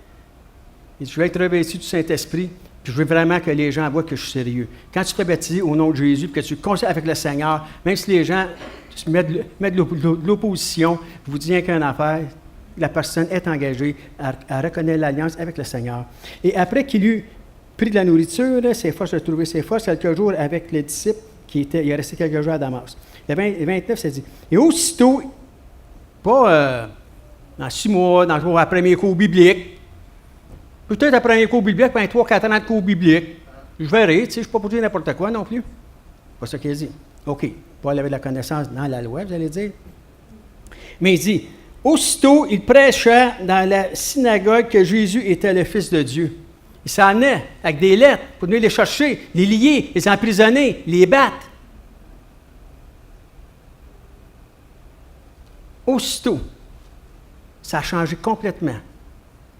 Il dit, je vais être revêtu du Saint-Esprit, puis je veux vraiment que les gens voient que je suis sérieux. Quand tu te fais baptiser au nom de Jésus, puis que tu conseilles avec le Seigneur, même si les gens mettent de l'opposition, je vous dis rien qu'une affaire, la personne est engagée à reconnaître l'alliance avec le Seigneur. Et après qu'il eut pris de la nourriture, ses forces, retrouvé ses forces, quelques jours avec les disciples, il est resté quelques jours à Damas. Le 29, ça dit, et aussitôt, pas dans 6 mois, après mes cours bibliques, peut-être après un cours biblique, puis 3-4 ans de cours biblique. Je verrai, tu sais, je ne suis pas pour dire n'importe quoi non plus. C'est pas ça qu'il dit. OK, Paul avait de la connaissance dans la loi, vous allez dire. Mais il dit, aussitôt, il prêcha dans la synagogue que Jésus était le Fils de Dieu. Il s'en venait avec des lettres pour venir les chercher, les lier, les emprisonner, les battre. Aussitôt, ça a changé complètement.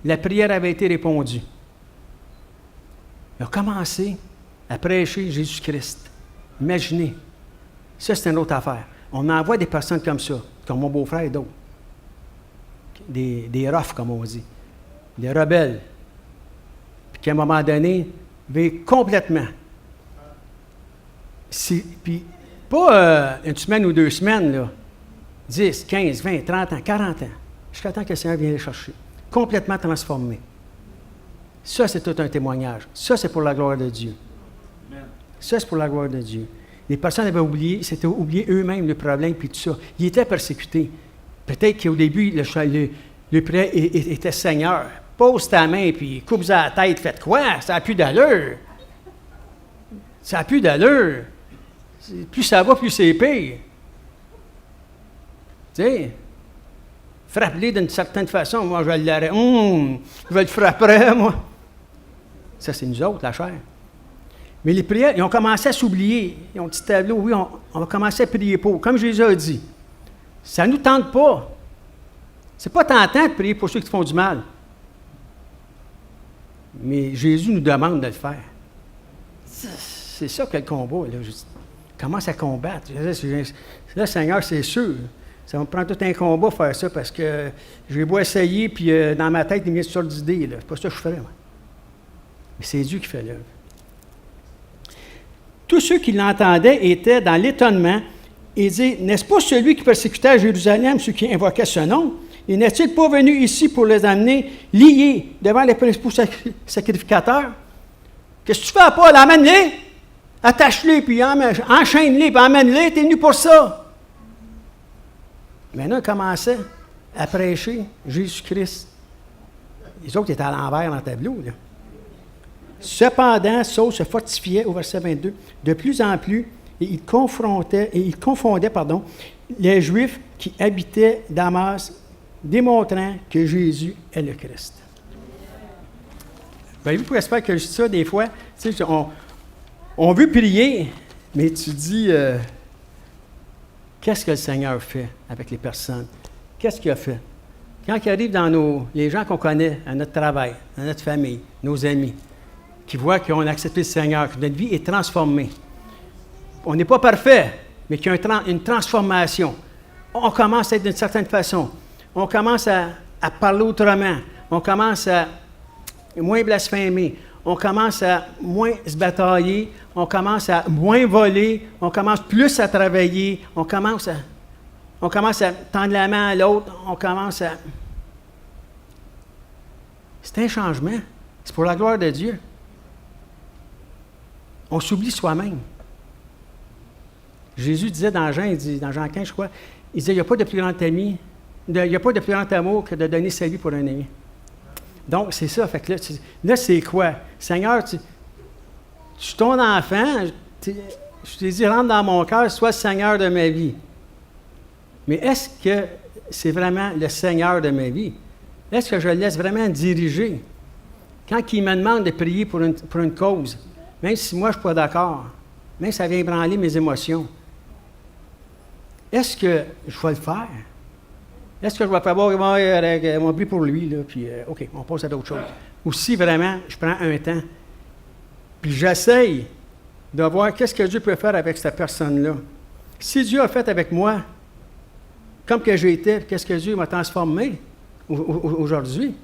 La prière avait été répondue. Il a commencé à prêcher Jésus-Christ. Imaginez. Ça, c'est une autre affaire. On envoie des personnes comme ça, comme mon beau-frère et d'autres. Des roughs, comme on dit. Des rebelles. Puis qu'à un moment donné, vivent complètement. Puis, pas une semaine ou 2 semaines, là. 10, 15, 20, 30 ans, 40 ans. Jusqu'à temps que le Seigneur vienne les chercher. Complètement transformé. Ça, c'est tout un témoignage. Ça, c'est pour la gloire de Dieu. Ça, c'est pour la gloire de Dieu. Les personnes avaient oublié, s'étaient oublié eux-mêmes le problème, puis tout ça. Ils étaient persécutés. Peut-être qu'au début, le prêtre était Seigneur. Pose ta main, puis coupe à la tête, faites quoi? Ça n'a plus d'allure. Ça n'a plus d'allure. Plus ça va, plus c'est pire. Tu sais? Frappe-les d'une certaine façon. Moi, je vais l'arrêter. Je vais le frapper, moi. Ça, c'est nous autres, la chair. Mais les prières, ils ont commencé à s'oublier. Ils ont un petit tableau. Oui, on va commencer à prier pour. Comme Jésus a dit, ça ne nous tente pas. C'est pas tentant de prier pour ceux qui font du mal. Mais Jésus nous demande de le faire. C'est ça que le combat, là. Commence à combattre. Là, Seigneur, c'est sûr. Ça me prend tout un combat faire ça parce que j'ai beau essayer, puis dans ma tête, il me vient toutes sortes d'idées. C'est pas ça que je ferais, moi. Mais c'est Dieu qui fait l'œuvre. Tous ceux qui l'entendaient étaient dans l'étonnement et disaient, n'est-ce pas celui qui persécutait à Jérusalem ceux qui invoquaient ce nom? Et n'est-il pas venu ici pour les amener liés devant les principaux sacrificateurs? Qu'est-ce que tu fais, Paul? Amène-les! Attache-les, puis enchaîne-les, puis emmène-les, t'es venu pour ça! Maintenant, il commençait à prêcher Jésus-Christ. Les autres étaient à l'envers dans le tableau, là. Cependant, Saul se fortifiait, au verset 22, de plus en plus, et il confondait, les Juifs qui habitaient Damas, démontrant que Jésus est le Christ. Voyez-vous, pour espérer que je dis ça, des fois, tu sais, on veut prier, mais tu dis, qu'est-ce que le Seigneur fait avec les personnes? Qu'est-ce qu'il a fait? Quand il arrive dans les gens qu'on connaît, à notre travail, à notre famille, nos amis, qui voient qu'on a accepté le Seigneur, que notre vie est transformée. On n'est pas parfait, mais qu'il y a une transformation. On commence à être d'une certaine façon. On commence à parler autrement. On commence à moins blasphémer. On commence à moins se batailler. On commence à moins voler. On commence plus à travailler. On commence à tendre la main à l'autre. On commence à... C'est un changement. C'est pour la gloire de Dieu. On s'oublie soi-même. Jésus disait dans Jean 15, je crois, il disait, il n'y a pas de plus grand ami, il n'y a pas de plus grand amour que de donner sa vie pour un ami. Donc, c'est ça. Fait que là, c'est quoi? Seigneur, je suis ton enfant, je t'ai dit, rentre dans mon cœur, sois le Seigneur de ma vie. Mais est-ce que c'est vraiment le Seigneur de ma vie? Est-ce que je le laisse vraiment diriger? Quand il me demande de prier pour une cause, même si moi, je ne suis pas d'accord, même si ça vient branler mes émotions, est-ce que je vais le faire? Est-ce que je vais faire mon prix pour lui, là, puis OK, on passe à d'autres choses? Ou si vraiment, je prends un temps, puis j'essaye de voir qu'est-ce que Dieu peut faire avec cette personne-là. Si Dieu a fait avec moi, comme que j'ai été, qu'est-ce que Dieu m'a transformé aujourd'hui? Il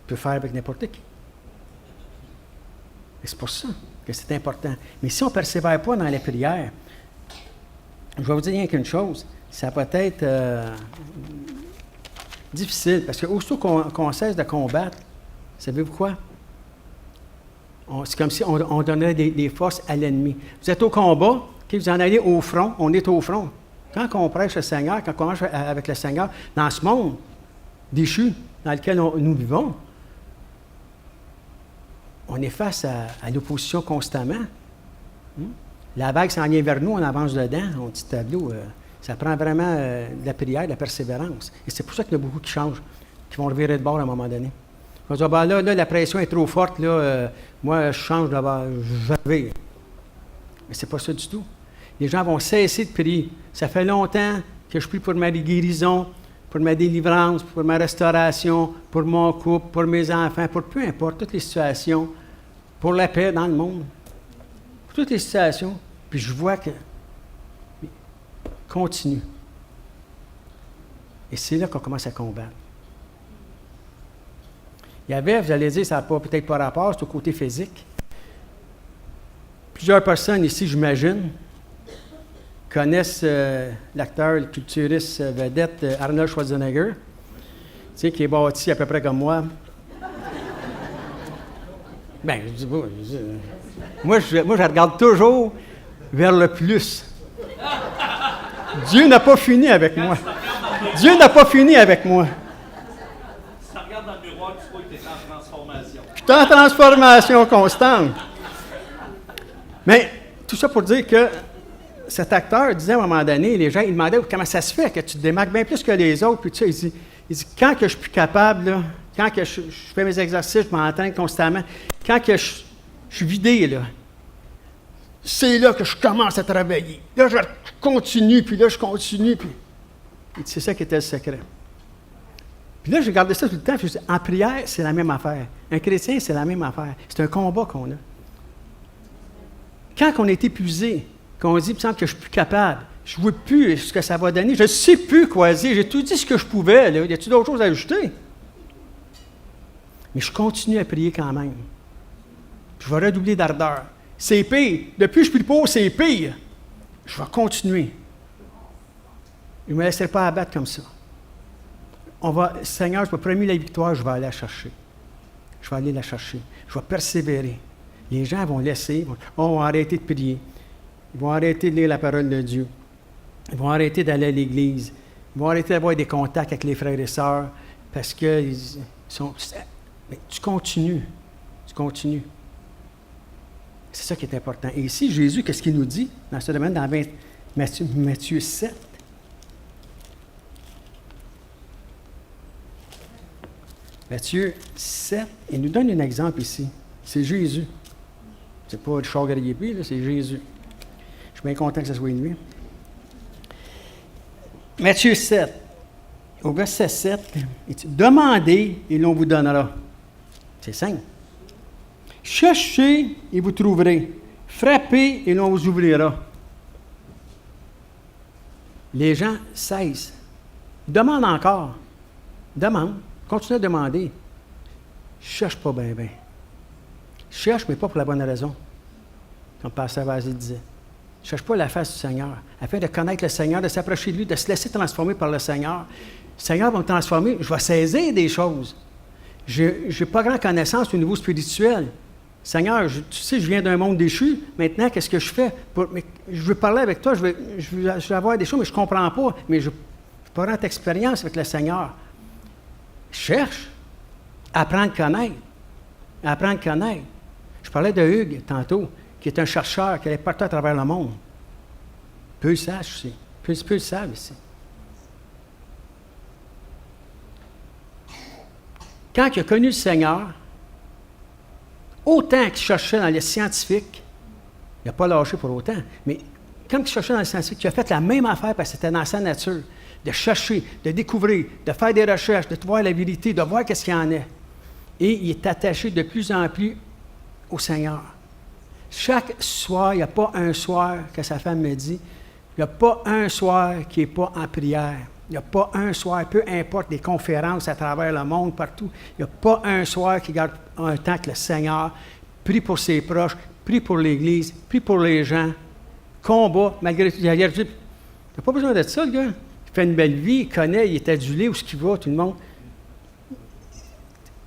peut faire avec n'importe qui. Et c'est pour ça que c'est important. Mais si on ne persévère pas dans les prières, je vais vous dire rien qu'une chose, ça peut être difficile, parce que aussitôt qu'on cesse de combattre, savez-vous quoi? C'est comme si on donnait des forces à l'ennemi. Vous êtes au combat, vous en allez au front, on est au front. Quand on prêche le Seigneur, quand on marche avec le Seigneur, dans ce monde déchu dans lequel nous vivons, on est face à l'opposition constamment. La vague s'en vient vers nous, on avance dedans. On dit tableau, ça prend vraiment de la prière, de la persévérance. Et c'est pour ça qu'il y en a beaucoup qui changent, qui vont revirer de bord à un moment donné. Ils vont dire, là, la pression est trop forte, là, moi, je change de bord, je revire. Mais c'est pas ça du tout. Les gens vont cesser de prier. Ça fait longtemps que je prie pour ma guérison, pour ma délivrance, pour ma restauration, pour mon couple, pour mes enfants, pour peu importe, toutes les situations, pour la paix dans le monde. Pour toutes les situations. Puis je vois que continue. Et c'est là qu'on commence à combattre. Il y avait, vous allez dire, ça n'a peut-être pas rapport, c'est au côté physique. Plusieurs personnes ici, j'imagine, connaissent l'acteur, le culturiste vedette Arnold Schwarzenegger, tu sais, qui est bâti à peu près comme moi. Bien, je dis pas. Moi, je regarde toujours vers le plus. Dieu n'a pas fini avec moi. Dieu n'a pas fini avec moi. Si tu regardes dans le miroir, tu vois que tu es en transformation. Je suis en transformation constante. Mais tout ça pour dire que cet acteur disait à un moment donné, les gens, ils demandaient comment ça se fait que tu te démarques bien plus que les autres. Puis tu sais, il dit quand que je suis plus capable, là, quand que je fais mes exercices, je m'entraîne constamment, quand que je suis vidé, là, c'est là que je commence à travailler. Là, je continue, puis là, je continue. Puis c'est ça qui était le secret. Puis là, j'ai gardé ça tout le temps. Puis je dis, en prière, c'est la même affaire. Un chrétien, c'est la même affaire. C'est un combat qu'on a. Quand on est épuisé, qu'on dit, il me semble que je ne suis plus capable, je ne vois plus ce que ça va donner, je ne sais plus quoi dire, j'ai tout dit ce que je pouvais, là. Y a-t-il d'autres choses à ajouter? Mais je continue à prier quand même. Je vais redoubler d'ardeur. C'est pire. Depuis que je ne prie pas, c'est pire. Je vais continuer. Je ne me laisserai pas abattre comme ça. Seigneur, je m'ai promis la victoire, je vais aller la chercher. Je vais aller la chercher. Je vais persévérer. Les gens vont laisser, vont arrêter de prier. Ils vont arrêter de lire la parole de Dieu. Ils vont arrêter d'aller à l'église. Ils vont arrêter d'avoir des contacts avec les frères et sœurs parce qu'ils sont... Mais tu continues. Tu continues. C'est ça qui est important. Et ici, Jésus, qu'est-ce qu'il nous dit dans ce domaine, dans Matthieu 7? Matthieu 7, il nous donne un exemple ici. C'est Jésus. C'est pas Richard Garriépi, là, c'est Jésus. Je suis bien content que ce soit lui. Matthieu 7, au verset 7, il dit, « Demandez et l'on vous donnera. » C'est simple. « Cherchez et vous trouverez. Frappez et l'on vous ouvrira. » Les gens cessent. Demande encore. Demande. Continue à demander. Cherche pas bien, bien. Cherche, mais pas pour la bonne raison. Comme Pasteur Vasile disait. Cherche pas la face du Seigneur. Afin de connaître le Seigneur, de s'approcher de lui, de se laisser transformer par le Seigneur. Le Seigneur va me transformer. Je vais saisir des choses. Je n'ai pas grande connaissance au niveau spirituel. Seigneur, tu sais, je viens d'un monde déchu. Maintenant, qu'est-ce que je fais? Je veux parler avec toi. Je veux avoir des choses, mais je ne comprends pas. Mais je n'ai pas grande expérience avec le Seigneur. Cherche. Apprendre à connaître. Apprendre à connaître. Je parlais de Hugues tantôt, qui est un chercheur, qui est partout à travers le monde. Peu le savent ici. Peu le savent ici. Quand il a connu le Seigneur, autant qu'il cherchait dans les scientifiques, il n'a pas lâché pour autant, mais comme il cherchait dans les scientifiques, il a fait la même affaire parce que c'était dans sa nature, de chercher, de découvrir, de faire des recherches, de voir la vérité, de voir qu'est-ce qu'il y en est. Et il est attaché de plus en plus au Seigneur. Chaque soir, il n'y a pas un soir que sa femme me dit, il n'y a pas un soir qui n'est pas en prière. Il n'y a pas un soir, peu importe des conférences à travers le monde, partout, il n'y a pas un soir qui garde un temps que le Seigneur prie pour ses proches, prie pour l'Église, prie pour les gens, combat, malgré tout. Il n'a pas besoin d'être ça, le gars. Il fait une belle vie, il connaît, il est adulé où ce qu'il va, tout le monde.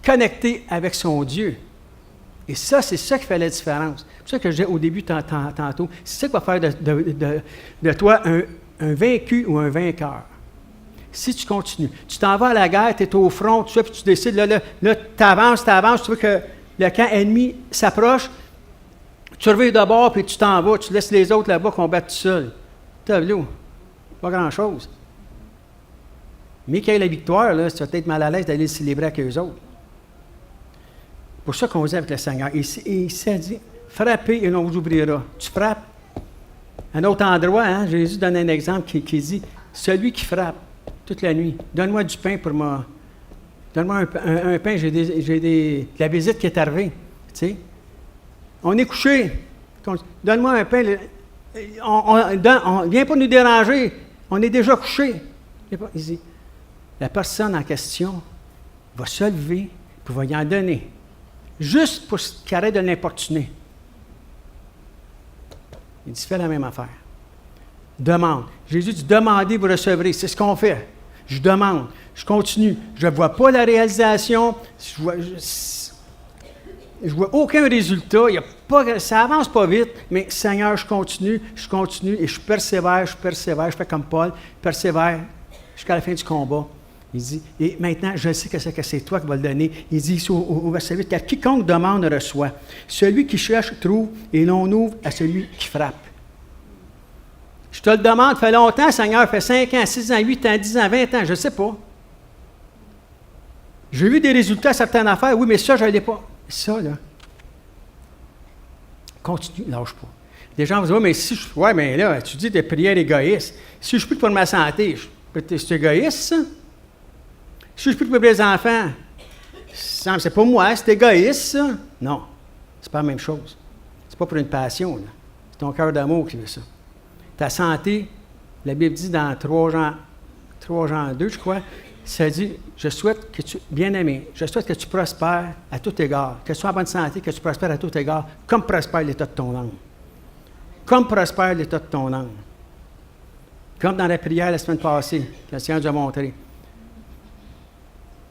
Connecté avec son Dieu. Et ça, c'est ça qui fait la différence. C'est ça que je disais au début tantôt. C'est ça qui va faire de toi un vaincu ou un vainqueur. Si tu continues, tu t'en vas à la guerre, tu es au front, tout ça, puis tu décides, là tu avances, tu vois que le camp ennemi s'approche, tu reviens de bord, puis tu t'en vas, tu laisses les autres là-bas combattre tout seul. T'as vu, pas grand-chose. Mais qu'il y ait la victoire, là, tu vas peut-être mal à l'aise d'aller célébrer avec eux autres. C'est pour ça qu'on dit avec le Seigneur. Et il dit, frappez et l'on vous ouvrira. Tu frappes. Un autre endroit, hein, Jésus donne un exemple qui dit, celui qui frappe toute la nuit, donne-moi du pain pour moi. Donne-moi un pain, j'ai la visite qui est arrivée. Tu sais. On est couché. Donne-moi un pain. Viens pas nous déranger. On est déjà couché. Il dit, la personne en question va se lever et va y en donner. Juste pour qu'il arrête de l'importuner. Il dit, fais la même affaire. Demande. Jésus dit, demandez, vous recevrez. C'est ce qu'on fait. Je demande. Je continue. Je ne vois pas la réalisation. Je vois aucun résultat. Ça avance pas vite. Mais Seigneur, je continue et je persévère. Je fais comme Paul. Persévère jusqu'à la fin du combat. Il dit, et maintenant, je sais que c'est toi qui vas le donner. Il dit ici au verset 8, car quiconque demande reçoit. Celui qui cherche trouve, et l'on ouvre à celui qui frappe. Je te le demande, ça fait longtemps, Seigneur, ça fait 5 ans, 6 ans, 8 ans, 10 ans, 20 ans, je ne sais pas. J'ai vu des résultats à certaines affaires, oui, mais ça, je ne l'ai pas. Ça, là, continue, lâche pas. Des gens vont dire, mais si je... Ouais, mais là, tu dis des prières égoïstes. Si je prie pour ma santé, c'est égoïste, ça? Si je prie pour mes enfants, c'est pas moi, c'est égoïste, ça? Non, c'est pas la même chose. C'est pas pour une passion, là. C'est ton cœur d'amour qui veut ça. Ta santé, la Bible dit dans 3 Jean 2, je crois, ça dit, je souhaite que tu, bien-aimé, je souhaite que tu prospères à tout égard, que tu sois en bonne santé, que tu prospères à tout égard, comme prospère l'état de ton âme. Comme prospère l'état de ton âme. Comme dans la prière la semaine passée, que le Seigneur nous a montré.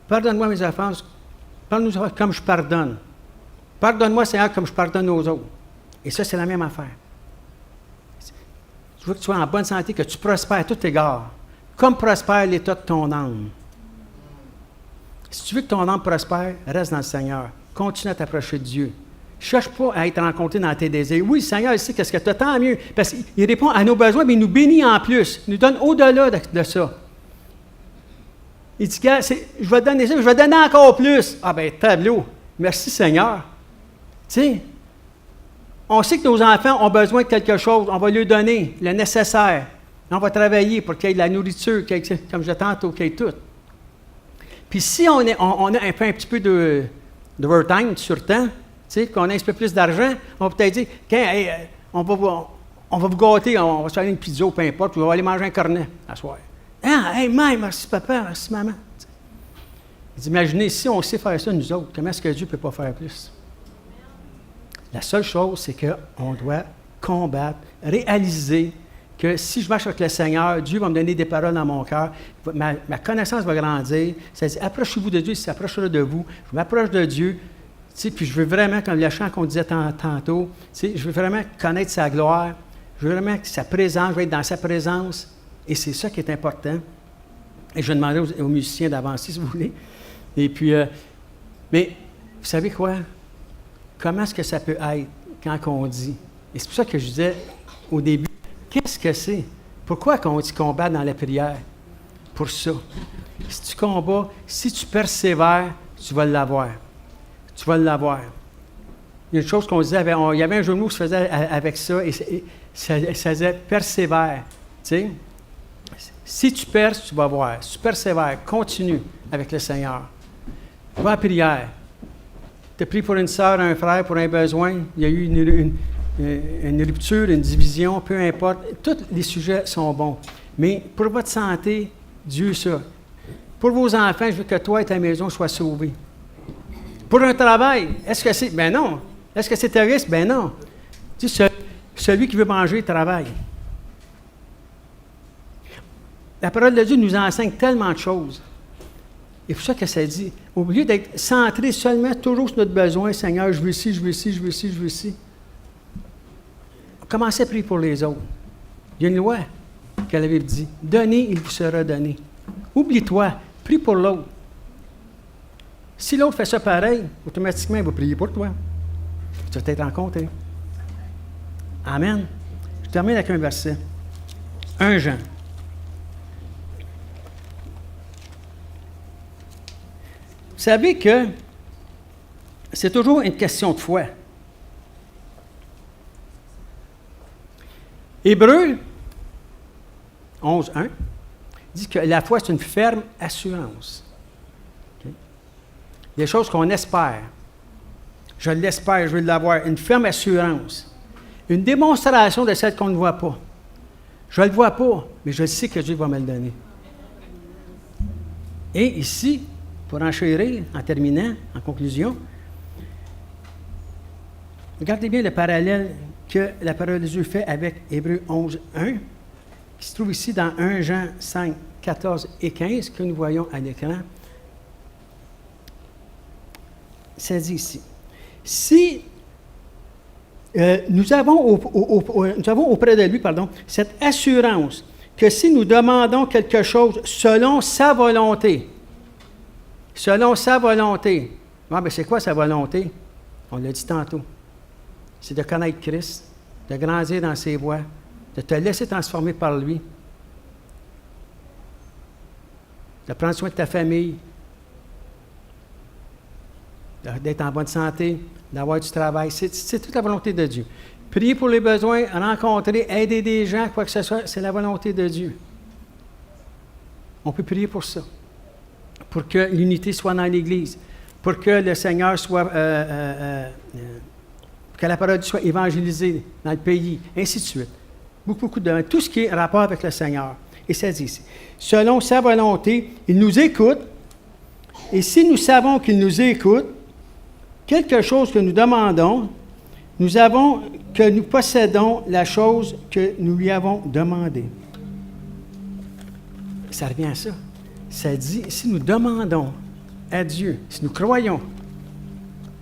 Pardonne-moi mes offenses. Pardonne-nous comme je pardonne. Pardonne-moi, Seigneur, comme je pardonne aux autres. Et ça, c'est la même affaire. Je veux que tu sois en bonne santé, que tu prospères à tout égard, comme prospère l'état de ton âme. Si tu veux que ton âme prospère, reste dans le Seigneur. Continue à t'approcher de Dieu. Ne cherche pas à être rencontré dans tes désirs. Oui, le Seigneur, il sait qu'est-ce que tu as, tant mieux. Parce qu'il répond à nos besoins, mais il nous bénit en plus. Il nous donne au-delà de ça. Il dit, je vais te donner ça, je vais te donner encore plus. Ah ben, tableau. Merci Seigneur. Tu sais, on sait que nos enfants ont besoin de quelque chose. On va lui donner le nécessaire. On va travailler pour qu'il y ait de la nourriture, comme je disais tantôt, qu'il y ait tout. Puis si on a un petit peu de overtime sur temps, qu'on a un petit peu plus d'argent, on va peut-être dire, on va vous gâter, on va se faire une pizza ou peu importe, puis on va aller manger un cornet à soir. Ah, hey, merci papa, merci maman. Vous imaginez, si on sait faire ça, nous autres, comment est-ce que Dieu ne peut pas faire plus? La seule chose, c'est qu'on doit combattre, réaliser que si je marche avec le Seigneur, Dieu va me donner des paroles dans mon cœur, ma connaissance va grandir. Ça dit, approchez-vous de Dieu, il s'approchera de vous. Je m'approche de Dieu, puis je veux vraiment, comme le chant qu'on disait tantôt, je veux vraiment connaître sa gloire, je veux vraiment que sa présence, je veux être dans sa présence, et c'est ça qui est important. Et je vais demander aux musiciens d'avancer, si vous voulez. Et puis, mais vous savez quoi? Comment est-ce que ça peut être quand on dit? Et c'est pour ça que je disais au début, qu'est-ce que c'est? Pourquoi qu'on dit combat dans la prière? Pour ça. Si tu combats, si tu persévères, tu vas l'avoir. Tu vas l'avoir. Il y a une chose qu'on disait, il y avait un jeu de mots qui se faisait avec ça, et ça disait persévère. Tu sais? Si tu perses, tu vas voir. Si tu persévères, continue avec le Seigneur. Va à la prière. Tu as prié pour une sœur, un frère, pour un besoin. Il y a eu une rupture, une division, peu importe. Tous les sujets sont bons. Mais pour votre santé, Dieu ça. Pour vos enfants, je veux que toi et ta maison soient sauvés. Pour un travail, est-ce que c'est... Ben non. Est-ce que c'est terrestre? Ben non. Tu sais, celui qui veut manger, travaille. La parole de Dieu nous enseigne tellement de choses. Et pour ça que ça dit, au lieu d'être centré seulement toujours sur notre besoin, Seigneur, je veux ci, je veux ci, je veux ci, je veux ci. Commencez à prier pour les autres. Il y a une loi qu'elle avait dit, donnez, il vous sera donné. Oublie-toi, prie pour l'autre. Si l'autre fait ça pareil, automatiquement, il va prier pour toi. Tu vas être rencontré. Amen. Je termine avec un verset. 1 Jean. Vous savez que c'est toujours une question de foi. Hébreux 11.1 dit que la foi, c'est une ferme assurance. Okay? Des choses qu'on espère. Je l'espère, je veux l'avoir. Une ferme assurance. Une démonstration de celle qu'on ne voit pas. Je ne le vois pas, mais je sais que Dieu va me le donner. Et ici, pour enchérir, en terminant, en conclusion, regardez bien le parallèle que la parole de Dieu fait avec Hébreux 11.1, qui se trouve ici dans 1 Jean 5, 14 et 15, que nous voyons à l'écran. Ça dit ici, si nous avons auprès de lui, cette assurance que si nous demandons quelque chose selon sa volonté, ah, bien, c'est quoi sa volonté? On l'a dit tantôt. C'est de connaître Christ, de grandir dans ses voies, de te laisser transformer par lui, de prendre soin de ta famille, d'être en bonne santé, d'avoir du travail. C'est toute la volonté de Dieu. Prier pour les besoins, rencontrer, aider des gens, quoi que ce soit, c'est la volonté de Dieu. On peut prier pour ça. Pour que l'unité soit dans l'Église, pour que le Seigneur soit, que la parole soit évangélisée dans le pays, ainsi de suite. Beaucoup de tout ce qui est rapport avec le Seigneur. Et ça dit ici, selon sa volonté, il nous écoute, et si nous savons qu'il nous écoute, quelque chose que nous demandons, nous avons que nous possédons la chose que nous lui avons demandée. Ça revient à ça. Ça dit, si nous demandons à Dieu, si nous croyons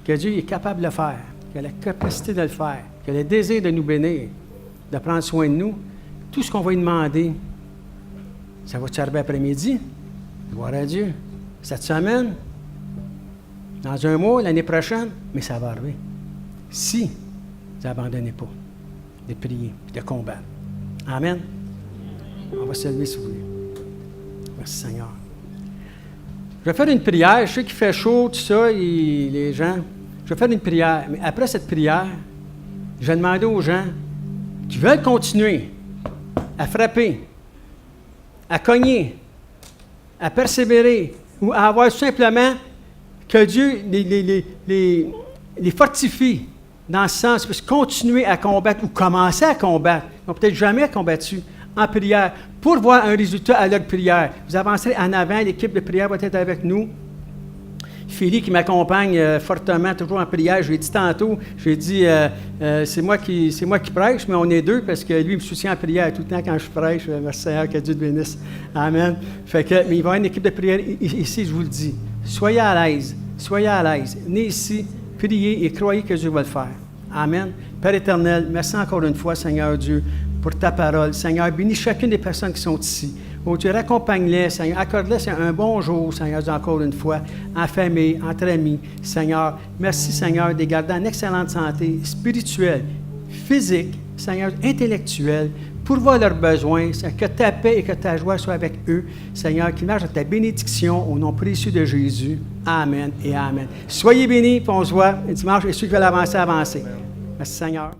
que Dieu est capable de le faire, qu'il a la capacité de le faire, qu'il a le désir de nous bénir, de prendre soin de nous, tout ce qu'on va lui demander, ça va te arriver après-midi. Gloire à Dieu. Cette semaine, dans un mois, l'année prochaine, mais ça va arriver. Si vous n'abandonnez pas de prier et de combattre. Amen. On va se lever si vous voulez. Merci Seigneur. Je vais faire une prière. Je sais qu'il fait chaud, tout ça, et les gens. Je vais faire une prière. Mais après cette prière, je vais demander aux gens qui veulent continuer à frapper, à cogner, à persévérer, ou à avoir tout simplement que Dieu les fortifie dans le sens de continuer à combattre ou commencer à combattre. Ils n'ont peut-être jamais combattu en prière pour voir un résultat à leur prière. Vous avancerez en avant, l'équipe de prière va être avec nous. Philly qui m'accompagne fortement, toujours en prière. Je lui ai dit tantôt, c'est moi qui prêche, mais on est deux parce que lui il me soutient en prière tout le temps quand je prêche. Merci Seigneur, que Dieu te bénisse. Amen. Mais il va y avoir une équipe de prière ici, je vous le dis. Soyez à l'aise. Venez ici, priez et croyez que Dieu va le faire. Amen. Père éternel, merci encore une fois, Seigneur Dieu, pour ta parole. Seigneur, bénis chacune des personnes qui sont ici. Oh Dieu, raccompagne-les, Seigneur. Accorde-les un bon jour, Seigneur, encore une fois, en famille, entre amis. Seigneur, merci, Seigneur, de les garder en excellente santé spirituelle, physique, Seigneur, intellectuelle, pour voir leurs besoins, que ta paix et que ta joie soient avec eux. Seigneur, qu'ils marchent dans ta bénédiction au nom précieux de Jésus. Amen et Amen. Soyez bénis, puis on se voit dimanche, et ceux qui veulent avancer. Merci, Seigneur.